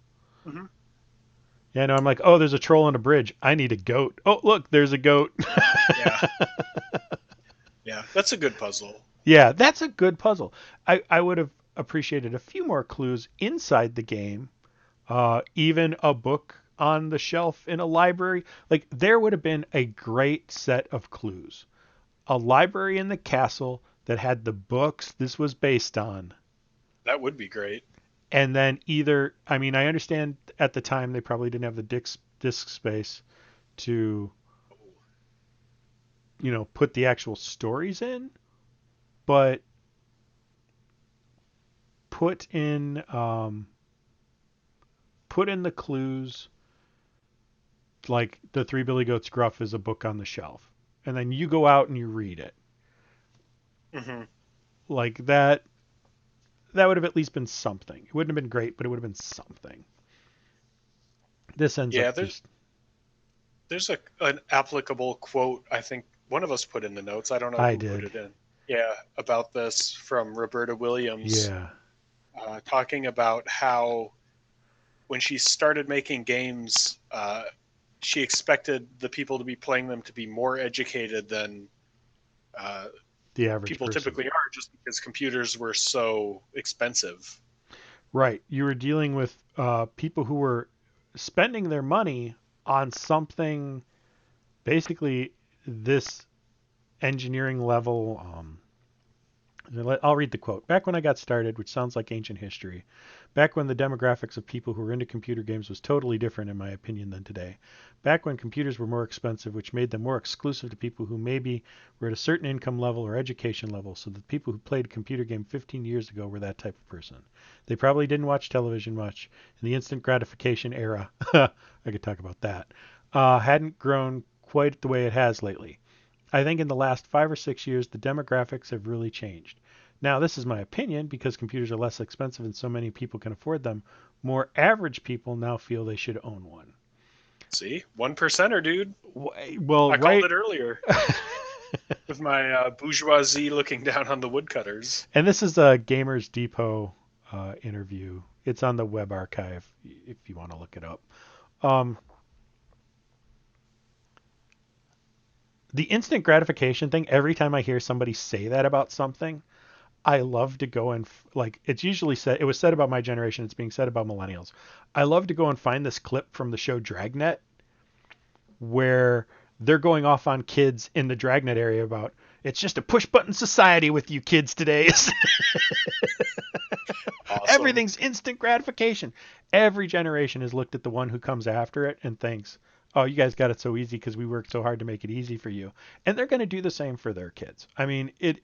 Hmm. Yeah, no, I'm like, oh, there's a troll on a bridge. I need a goat. Oh, look, there's a goat. Yeah, yeah, that's a good puzzle. Yeah, that's a good puzzle. I would have appreciated a few more clues inside the game. Even a book on the shelf in a library. Like there would have been a great set of clues. A library in the castle that had the books this was based on. That would be great. And then either, I mean, I understand at the time they probably didn't have the disk space to, put the actual stories in, but put in um, put in the clues like the Three Billy Goats Gruff is a book on the shelf, and then you go out and you read it Hmm. like that. That would have at least been something. It wouldn't have been great, but it would have been something. This ends Yeah, up just. there's an applicable quote I think one of us put in the notes. I don't know I who put did. it in. Yeah, about this from Roberta Williams, Yeah. talking about how when she started making games, she expected the people to be playing them to be more educated than uh, The average people person. typically are, just because computers were so expensive. Right. You were dealing with people who were spending their money on something basically this engineering level. I'll read the quote. Back when I got started, which sounds like ancient history, back when the demographics of people who were into computer games was totally different, in my opinion, than today. Back when computers were more expensive, which made them more exclusive to people who maybe were at a certain income level or education level, so the people who played a computer game 15 years ago were that type of person. They probably didn't watch television much. In the instant gratification era, I could talk about that, hadn't grown quite the way it has lately. I think in the last 5 or 6 years, the demographics have really changed. Now, this is my opinion because computers are less expensive and so many people can afford them. More average people now feel they should own one. See, one percenter, dude. Well, I called right. it earlier with my bourgeoisie looking down on the woodcutters. And this is a Gamers Depot interview. It's on the web archive if you want to look it up. Um, the instant gratification thing, every time I hear somebody say that about something, I love to go and like it's usually said it was said about my generation, it's being said about millennials. I love to go and find this clip from the show Dragnet where they're going off on kids in the Dragnet area about it's just a push button society with you kids today. Awesome. Everything's instant gratification. Every generation has looked at the one who comes after it and thinks, "Oh, you guys got it so easy because we worked so hard to make it easy for you." And they're going to do the same for their kids. I mean, it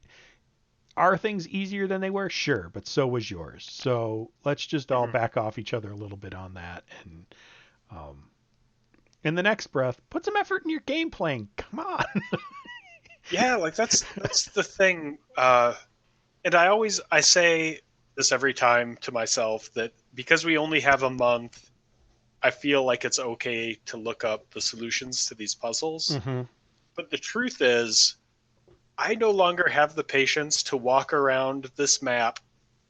are things easier than they were? Sure, but so was yours. So let's just all Hmm. back off each other a little bit on that. And in the next breath, put some effort in your game playing. Come on. Yeah, like that's the thing. And I say this every time to myself that because we only have a month, I feel like it's okay to look up the solutions to these puzzles. Mm-hmm. But the truth is, I no longer have the patience to walk around this map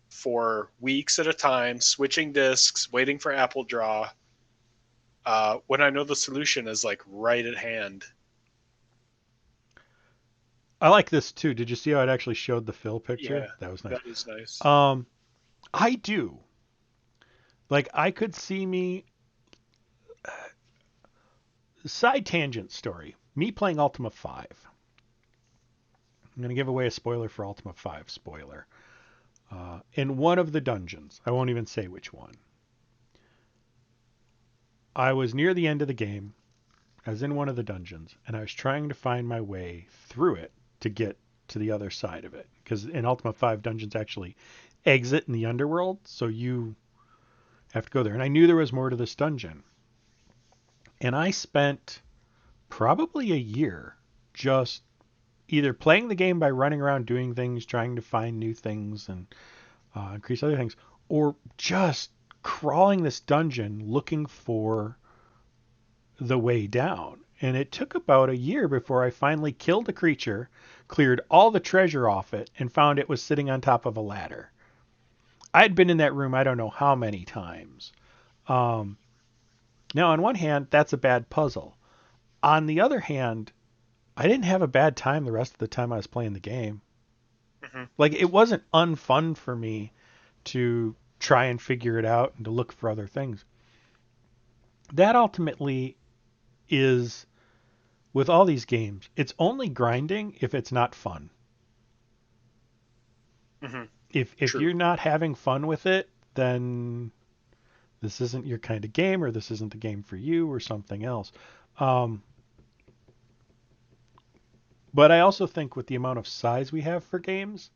for weeks at a time, switching disks, waiting for Apple Draw, when I know the solution is like right at hand. I like this too. Did you see how it actually showed the fill picture? Yeah, That was nice. that is nice. Um, I do. Like I could see me side tangent story. Me playing Ultima 5. I'm going to give away a spoiler for Ultima 5. Spoiler. In one of the dungeons, I won't even say which one. I was near the end of the game. I was in one of the dungeons, and I was trying to find my way through it to get to the other side of it. Because in Ultima 5, dungeons actually exit in the underworld, so you have to go there. And I knew there was more to this dungeon. And I spent probably a year just either playing the game by running around doing things, trying to find new things and increase other things, or just crawling this dungeon looking for the way down. And it took about a year before I finally killed a creature, cleared all the treasure off it, and found it was sitting on top of a ladder. I'd been in that room I don't know how many times. Um, Now, on one hand, that's a bad puzzle. On the other hand, I didn't have a bad time the rest of the time I was playing the game. Hmm. Like it wasn't unfun for me to try and figure it out and to look for other things. That ultimately is with all these games, it's only grinding if it's not fun. Hmm. If True. you're not having fun with it, then this isn't your kind of game, or this isn't the game for you, or something else. Um, but I also think with the amount of size we have for games,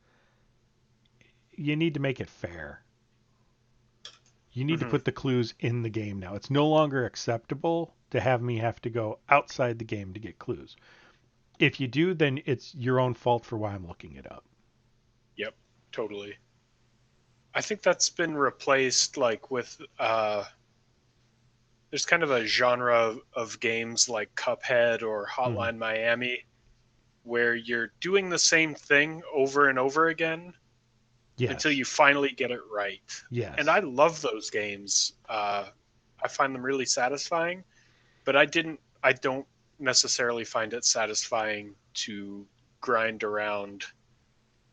you need to make it fair. You need to Hmm. put the clues in the game now. It's no longer acceptable to have me have to go outside the game to get clues. If you do, then it's your own fault for why I'm looking it up. Yep. Totally. I think that's been replaced like with there's kind of a genre of games like Cuphead or Mm-hmm. Hotline Miami where you're doing the same thing over and over again until Yes. you finally get it right. And I Yes. love those games. I find them really satisfying, but I don't necessarily find it satisfying to grind around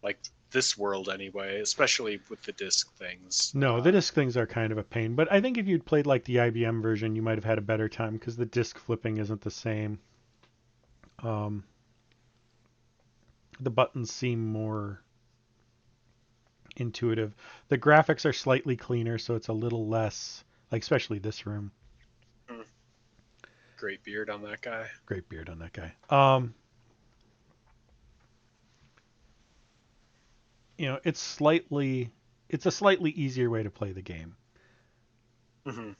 like this world anyway, especially with the disc things. No, the disc things are kind of a pain, but I think if you'd played like the IBM version, you might have had a better time because the disc flipping isn't the same. Um, the buttons seem more intuitive. The graphics are slightly cleaner, so it's a little less, like especially this room. Mm, great beard on that guy. Great beard on that guy. It's a slightly easier way to play the game. Hmm.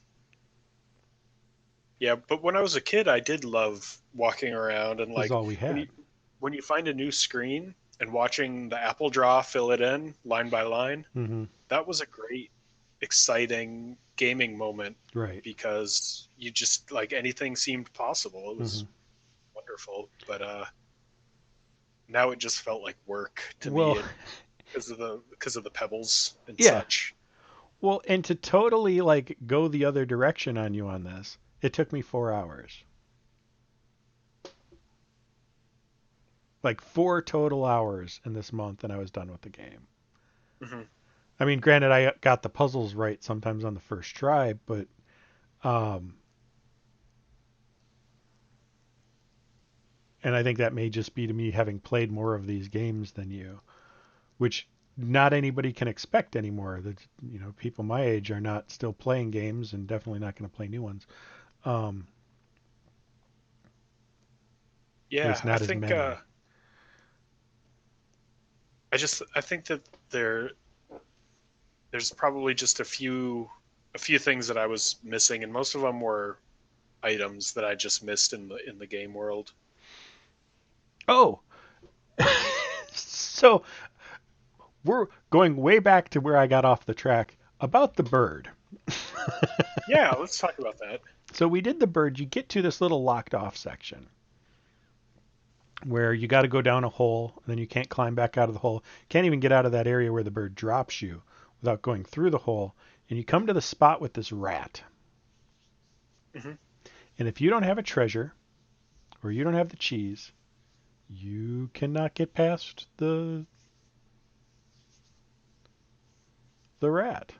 Yeah, but when I was a kid, I did love walking around and This is like all we when had. you find a new screen and watching the Apple Draw fill it in line by line. Hmm. That was a great, exciting gaming moment Right. because you just like anything seemed possible. It Hmm. was wonderful, but now it just felt like work to Well, me and because of the pebbles and yeah. such. Well, and to totally like go the other direction on you on this, it took me 4 hours. Like 4 total hours in this month, and I was done with the game. Hmm. I mean, granted, I got the puzzles right sometimes on the first try, but um, and I think that may just be to me having played more of these games than you, which not anybody can expect anymore. That people my age are not still playing games, and definitely not going to play new ones. Um, at least Yeah, I not as think many. I think that there's probably just a few things that I was missing, and most of them were items that I just missed in the game world. Oh, so we're going way back to where I got off the track about the bird. Yeah, let's talk about that. So we did the bird. You get to this little locked off section where you got to go down a hole, and then you can't climb back out of the hole. Can't even get out of that area where the bird drops you without going through the hole. And you come to the spot with this rat. Hmm. And if you don't have a treasure or you don't have the cheese, you cannot get past the rat.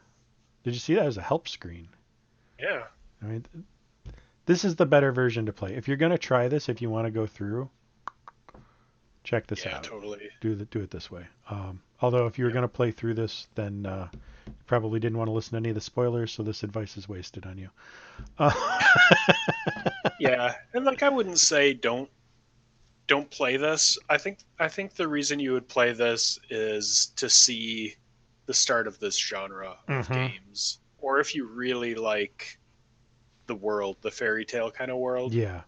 Did you see that as a help screen? Yeah, I mean, this is the better version to play. If you're going to try this, if you want to go through, check this yeah, out. totally. Do it this way. Although if you were Yep. going to play through this, then you probably didn't want to listen to any of the spoilers, so this advice is wasted on you. Uh, Yeah, and like I wouldn't say don't play this. I think the reason you would play this is to see the start of this genre of hmm. games, or if you really like the world, the fairy tale kind of world, Yeah,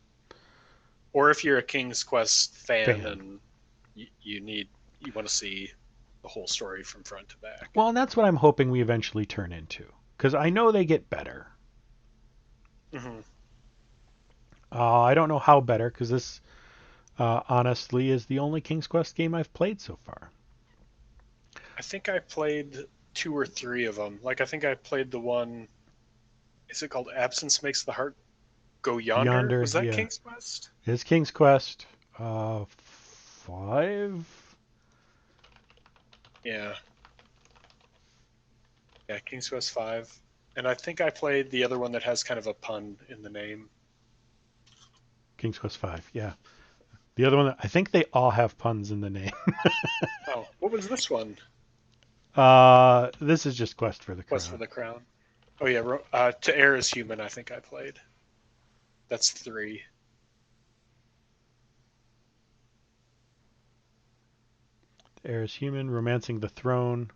or if you're a King's Quest fan fan. and you want to see the whole story from front to back. Well, and that's what I'm hoping we eventually turn into, because I know they get better. Hmm. I don't know how better, because this honestly is the only King's Quest game I've played so far. I think I played two or three of them. Like I think I played the one. Is it called Absence Makes the Heart Go Yonder? Yonder, Was that yeah, King's Quest? it's King's Quest 5. Yeah, yeah, King's Quest 5. And I think I played the other one that has kind of a pun in the name. King's Quest 5. Yeah. The other one, I think they all have puns in the name. Oh, what was this one? This is just Quest for the Quest for Crown. the Crown. Oh yeah, To Err is Human. I think I played. That's 3. Heir is Human, Romancing the Throne.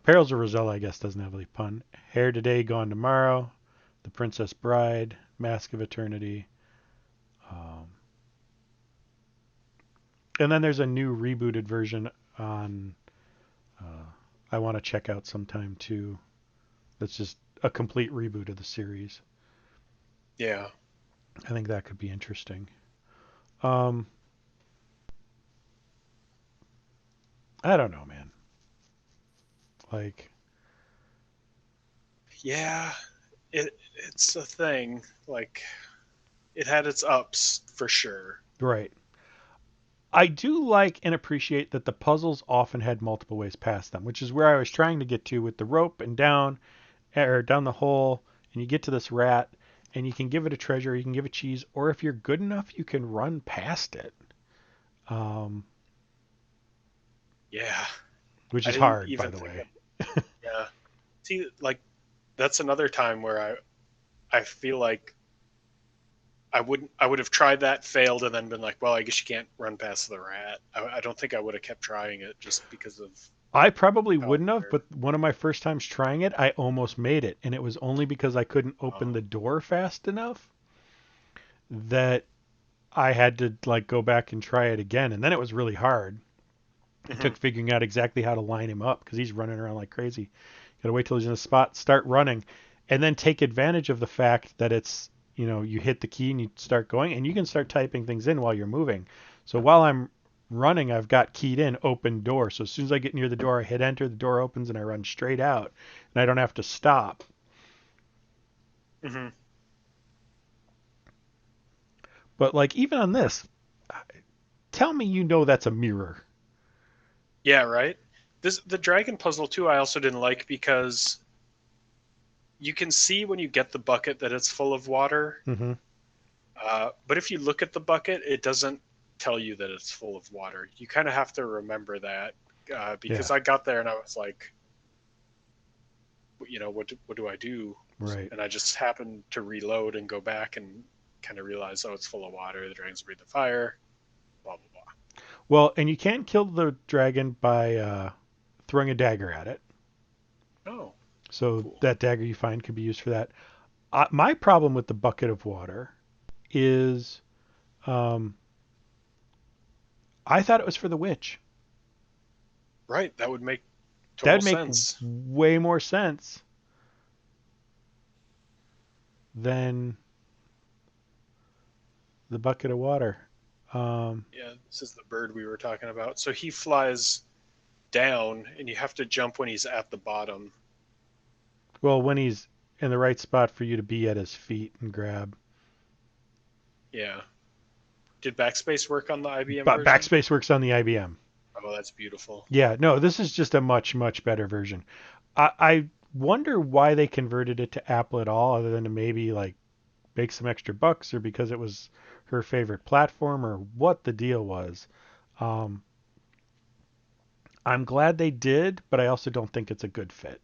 Perils of Rosella, I guess, doesn't have a pun. Hair Today, Gone Tomorrow. The Princess Bride. Mask of Eternity. Um, and then there's a new rebooted version on. Uh, I want to check out sometime too. That's just a complete reboot of the series. Yeah, I think that could be interesting. Um, I don't know, man. Like, yeah. It's a thing. Like it had its ups for sure. right. I do like and appreciate that the puzzles often had multiple ways past them, which is where I was trying to get to with the rope and down or down the hole, and you get to this rat, and you can give it a treasure, you can give it cheese, or if you're good enough, you can run past it, um, Yeah, which I is didn't hard, by even the think way. of. Yeah, see, like that's another time where I feel like I would have tried that, failed, and then been like, well, I guess you can't run past the rat. I don't think I would have kept trying it just because of I probably how wouldn't have, hard. but one of my first times trying it, I almost made it, and it was only because I couldn't open Oh, the door fast enough that I had to like go back and try it again, and then it was really hard. It hmm took figuring out exactly how to line him up because he's running around like crazy. Got to wait till he's in a spot, start running, and then take advantage of the fact that it's you hit the key and you start going, and you can start typing things in while you're moving. So while I'm running, I've got keyed in open door. So as soon as I get near the door, I hit enter, the door opens, and I run straight out, and I don't have to stop. hmm But like even on this, tell me you know that's a mirror. Yeah, right. This the dragon puzzle too. I also didn't like because you can see when you get the bucket that it's full of water. Mm-hmm. But if you look at the bucket, it doesn't tell you that it's full of water. You kind of have to remember that Yeah. because I got there and I was like, what do I do? Right. And I just happened to reload and go back and kind of realize, oh, it's full of water. The dragons breathe the fire. Blah blah Well, and you can't kill the dragon by throwing a dagger at it. blah. Oh, So cool. that dagger you find could be used for that. My problem with the bucket of water is um, I thought it was for the witch. Right, that would make That total would make sense. way more sense than the bucket of water. Um, Yeah, this is the bird we were talking about. So he flies down, and you have to jump when he's at the bottom. well, when he's in the right spot for you to be at his feet and grab. Yeah. Did backspace work on the IBM But version? backspace works on the IBM. Oh, that's beautiful. Yeah, no, this is just a much, much better version. I wonder why they converted it to Apple at all, other than to maybe like make some extra bucks or because it was her favorite platform or what the deal was. Um, I'm glad they did, but I also don't think it's a good fit.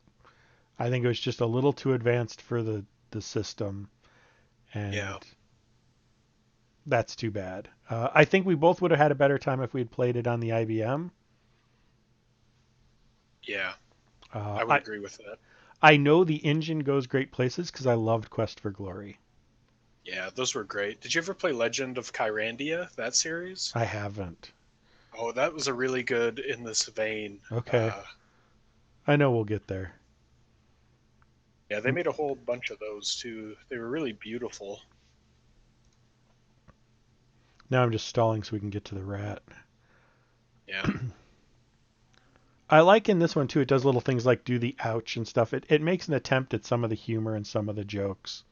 I think it was just a little too advanced for the system, Yeah. and that's too bad. I think we both would have had a better time if we'd played it on the IBM. Yeah. Uh, I would I agree with that. I know the engine goes great places because I loved Quest for Glory. Yeah, those were great. Did you ever play Legend of Kyrandia, that series? I haven't. Oh, that was a really good in this vein. Okay, I know we'll get there. Yeah, they made a whole bunch of those too. They were really beautiful. Now I'm just stalling so we can get to the rat. Yeah. I like in this one too. It does little things like do the ouch and stuff. It makes an attempt at some of the humor and some of the jokes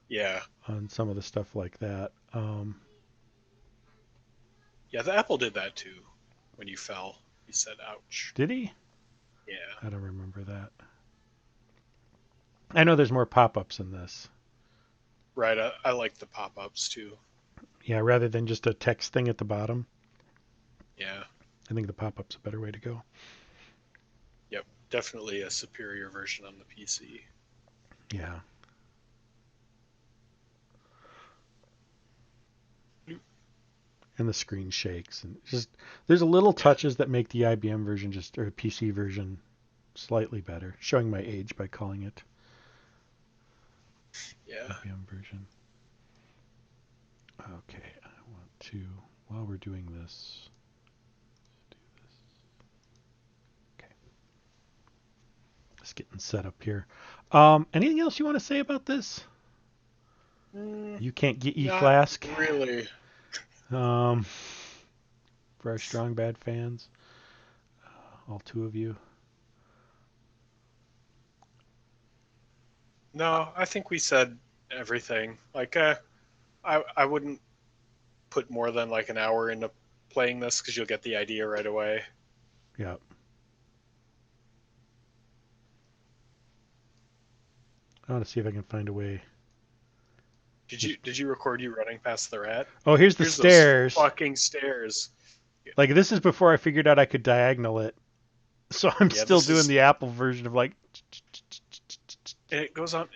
Yeah. on some of the stuff like that. Yeah, the apple did that too when you fell. He said, "Ouch." Did he? Yeah. I don't remember that. I know there's more pop-ups in this. Right. I like the pop-ups too. Yeah, rather than just a text thing at the bottom. Yeah. I think the pop-up's a better way to go. Yep. Definitely a superior version on the PC. Yeah. And the screen shakes and just there's a little Yeah. touches that make the IBM version just or PC version slightly better. Showing my age by calling it Yeah. IBM version. Okay, I want to while we're doing this, do this. Okay, just getting set up here. Anything else you want to say about this? Mm, You can't get E not Flask. really. Um, for our strong bad fans, all two of you. No, I think we said everything. Like, I wouldn't put more than like an hour into playing this because you'll get the idea right away. Yeah. I want to see if I can find a way. Just Did you record you running past the rat? oh, here's the Here's those stairs. fucking stairs. Like this is before I figured out I could diagonal it. So I'm Yeah, still this doing is, the Apple version of like. and it goes on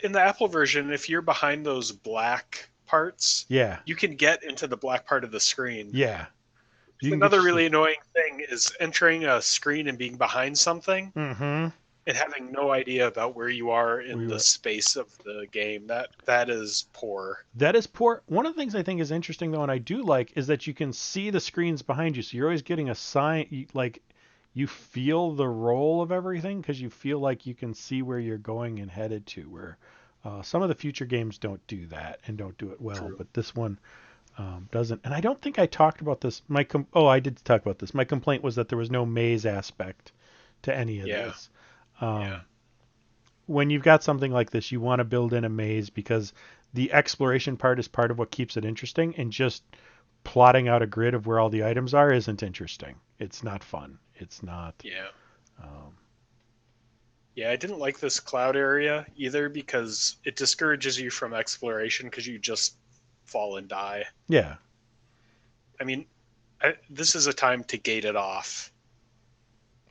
in the Apple version. If you're behind those black parts, Yeah, you can get into the black part of the screen. yeah. You can get Another yourself. really annoying thing is entering a screen and being behind something Mm-hmm. and having no idea about where you are Where in you the are. space of the game. That is poor. That is poor. One of the things I think is interesting though, and I do like, is that you can see the screens behind you, so you're always getting a sign. Like you feel the roll of everything because you feel like you can see where you're going and headed to. Where some of the future games don't do that and don't do it well, True. but this one doesn't. And I don't think I talked about this. Oh, I did talk about this. My complaint was that there was no maze aspect to any of Yeah. this. Yeah. Um, when you've got something like this, you want to build in a maze because the exploration part is part of what keeps it interesting, and just plotting out a grid of where all the items are isn't interesting. It's not fun. It's not. Yeah. Um, Yeah, I didn't like this cloud area either because it discourages you from exploration because you just fall and die. yeah, I mean, this is a time to gate it off.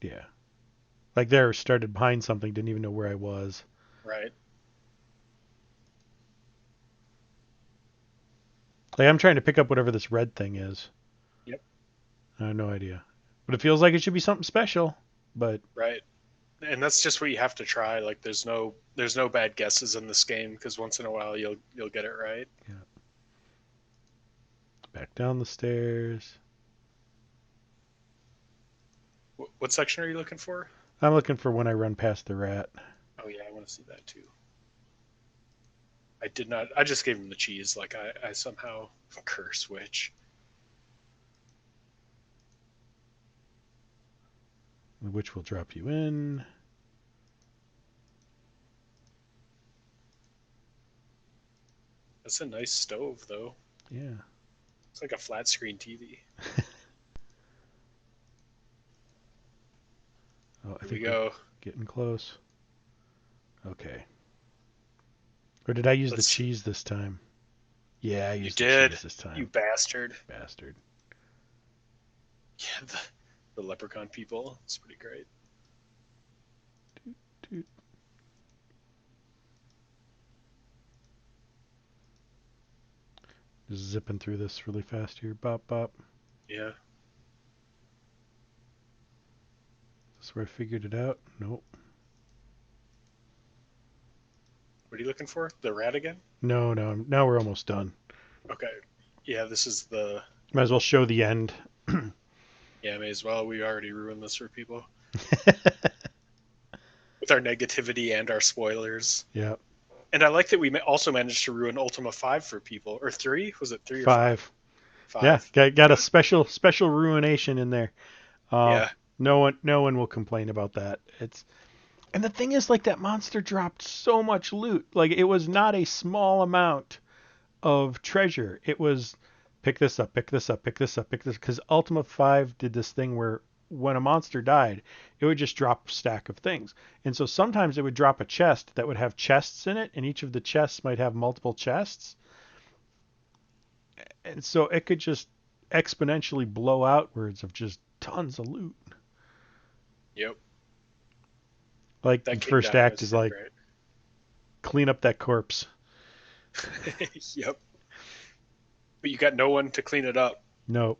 yeah. Like there, started behind something, didn't even know where I was. Right. Like I'm trying to pick up whatever this red thing is. Yep. I have no idea, but it feels like it should be something special. But Right. And that's just what you have to try. Like there's no bad guesses in this game because once in a while you'll get it right. yeah, back down the stairs. What section are you looking for? I'm looking for when I run past the rat. Oh yeah, I want to see that too. I did not. I just gave him the cheese. Like I somehow curse witch. Which will drop you in. That's a nice stove though. Yeah. It's like a flat screen TV. Oh, I Here we think we're go. getting close. Okay. Or did I use the Let's. cheese this time? Yeah, I You used the did, cheese this you time. bastard. Bastard. Yeah, the leprechaun people. It's pretty great. Dude. Just zipping through this really fast here. Bop, bop. Yeah. Is this where I figured it out? Nope. What are you looking for? The rat again? No, no. Now we're almost done. Okay. Yeah, this is the. Might as well show the end. Yeah, may as well. We already ruined this for people with our negativity and our spoilers. Yeah. And I like that we also managed to ruin Ultima 5 for people. Or 3? Was it 3 or 5? 5. Yeah, 5. got a Good. special ruination in there. Uh, Yeah. no one will complain about that. It's and the thing is, like that monster dropped so much loot. Like it was not a small amount of treasure. It was pick this up, pick this up, pick this up, pick this. Because Ultima 5 did this thing where when a monster died, it would just drop a stack of things. And so sometimes it would drop a chest that would have chests in it, and each of the chests might have multiple chests. And so it could just exponentially blow outwards of just tons of loot. Yep. Like the That king first dying act was is so like great. clean up that corpse. Yep. But you got no one to clean it up. Nope.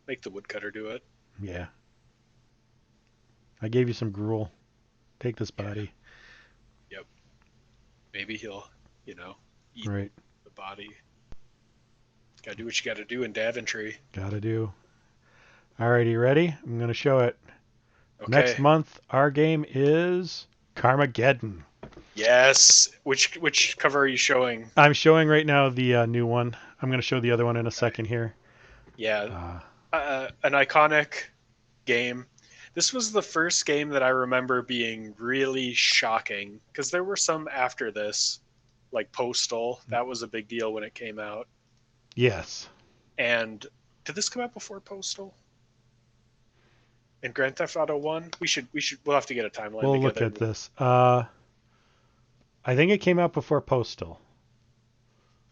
Make the woodcutter do it. Yeah. I gave you some gruel. Take this Yeah. body. Yep. Maybe he'll, eat Right. the body. Gotta do what you gotta do in Daventry. Gotta do. Alrighty, ready? I'm gonna show it. Next Okay. month, our game is Carmageddon. Yes. Which cover are you showing? I'm showing right now the new one. I'm gonna show the other one in a second here. Yeah. Uh, An iconic game. This was the first game that I remember being really shocking because there were some after this, like Postal. That was a big deal when it came out. yes. And did this come out before Postal? And Grand Theft Auto 1? We'll have to get a timeline We'll look together. at this. I think it came out before Postal.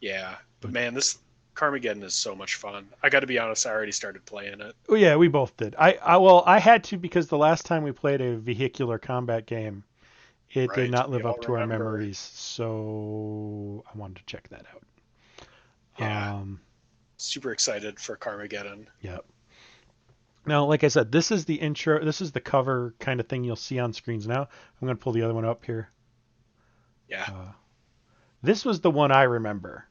Yeah. But man, this Carmageddon is so much fun. I got to be honest, I already started playing it. Oh yeah, we both did. I had to because the last time we played a vehicular combat game, it did Right. not We live all up to our remember. memories. So I wanted to check that out. Yeah. Super excited for Carmageddon. Yeah. Now, like I said, this is the intro. This is the cover kind of thing you'll see on screens now. I'm going to pull the other one up here. Yeah. This was the one I remember.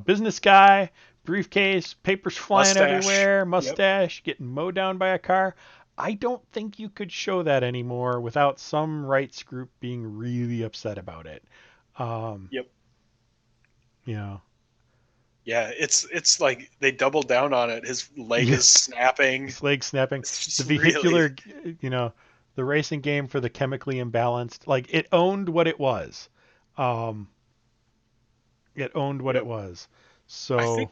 Business guy, briefcase, papers flying Mustache. everywhere, Yep. mustache, getting mowed down by a car. I don't think you could show that anymore without some rights group being really upset about it. Um, Yep. you know, Yeah, it's like they doubled down on it. His leg is yes, snapping. his leg snapping. It's The just really, vehicular, you know, the racing game for the chemically imbalanced. Like it owned what it was. Um, it owned what it yep. was. I So think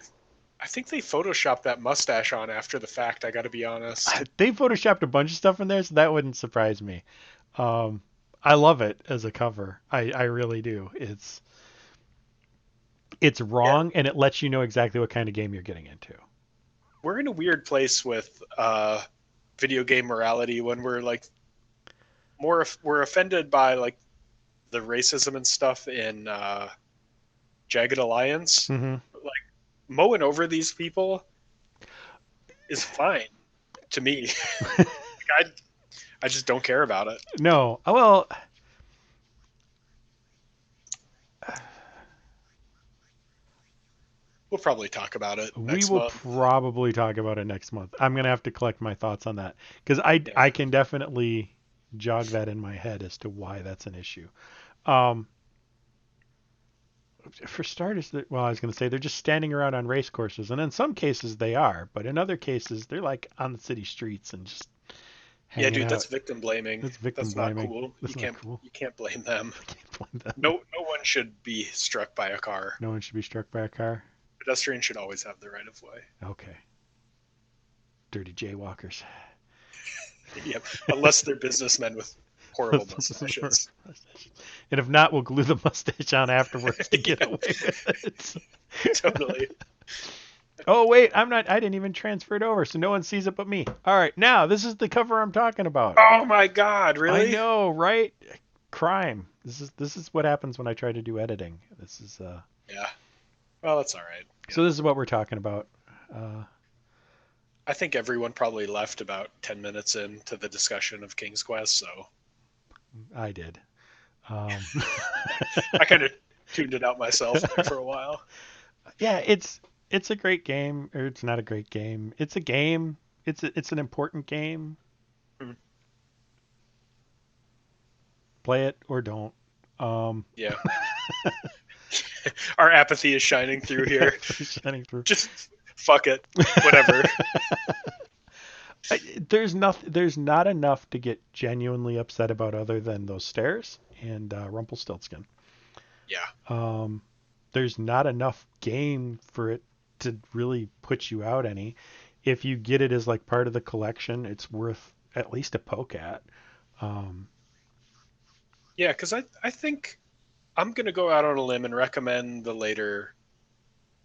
I think they photoshopped that mustache on after the fact. I got to be honest. they photoshopped a bunch of stuff in there, so that wouldn't surprise me. Um, I love it as a cover. I really do. It's Yeah, wrong and it lets you know exactly what kind of game you're getting into. we're in a weird place with video game morality when we're like we're offended by like the racism and stuff in Jagged Alliance. Hmm. Like mowing over these people is fine to me. Like, I just don't care about it. No, well, We'll probably talk about it we next will month. probably talk about it next month. I'm gonna have to collect my thoughts on that because I Yeah. can definitely jog that in my head as to why that's an issue. Um, for starters, well, I was going to say they're just standing around on race courses, and in some cases they are, but in other cases they're like on the city streets and just Yeah, hanging dude, out. that's victim blaming. That's victim That's not blaming. cool. That's not cool. You can't blame them. I can't blame them. No one should be struck by a car. No one should be struck by a car. Pedestrians should always have the right of way. Okay. Dirty jaywalkers. Yep, unless they're businessmen with horrible mustaches. And if not, we'll glue the mustache on afterwards to get Yeah, away with it. totally. Oh wait, I'm not. I didn't even transfer it over, so no one sees it but me. All right, now this is the cover I'm talking about. Oh my god, I really? know, right? Crime. This is what happens when I try to do editing. This is Yeah. Well, that's all right. so this is what we're talking about. I think everyone probably left about 10 minutes into the discussion of King's Quest, so I did. Um, I kind of tuned it out myself there for a while. yeah, it's a great game, or it's not a great game. It's a game. It's an important game. Mhm. Play it or don't. Yeah. Our apathy is shining through Yeah, here. it's shining through. Just fuck it. Whatever. There's not enough to get genuinely upset about other than those stairs and Rumpelstiltskin. Yeah. There's not enough game for it to really put you out any. if you get it as like part of the collection, it's worth at least a poke at. Um, Yeah, because I think I'm gonna go out on a limb and recommend the later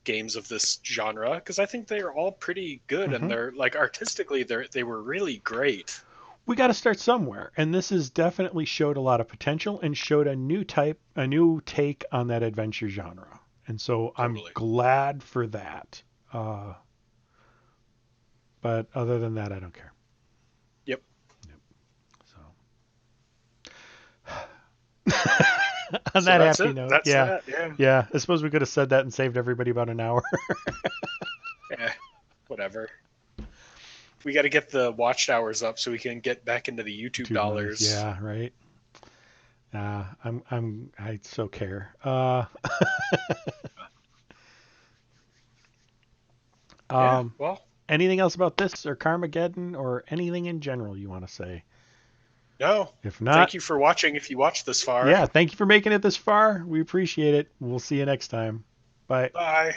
games of this genre because I think they are all pretty good and mhm. they're like artistically they were really great. We got to start somewhere, and this has definitely showed a lot of potential and showed a new take on that adventure genre. And so I'm Totally. glad for that. Uh, but other than that, I don't care. Yep. So on So that that's happy it. note, That's yeah, that. Yeah. yeah. I suppose we could have said that and saved everybody about an hour. Yeah. Whatever. We got to get the watch hours up so we can get back into the YouTube YouTube monies, dollars. yeah, right. I so care. Yeah. Um, Well, anything else about this or Carmageddon or anything in general you want to say? no. If Thank not, you for watching. If you watched this far, yeah, thank you for making it this far. We appreciate it. We'll see you next time. Bye. bye.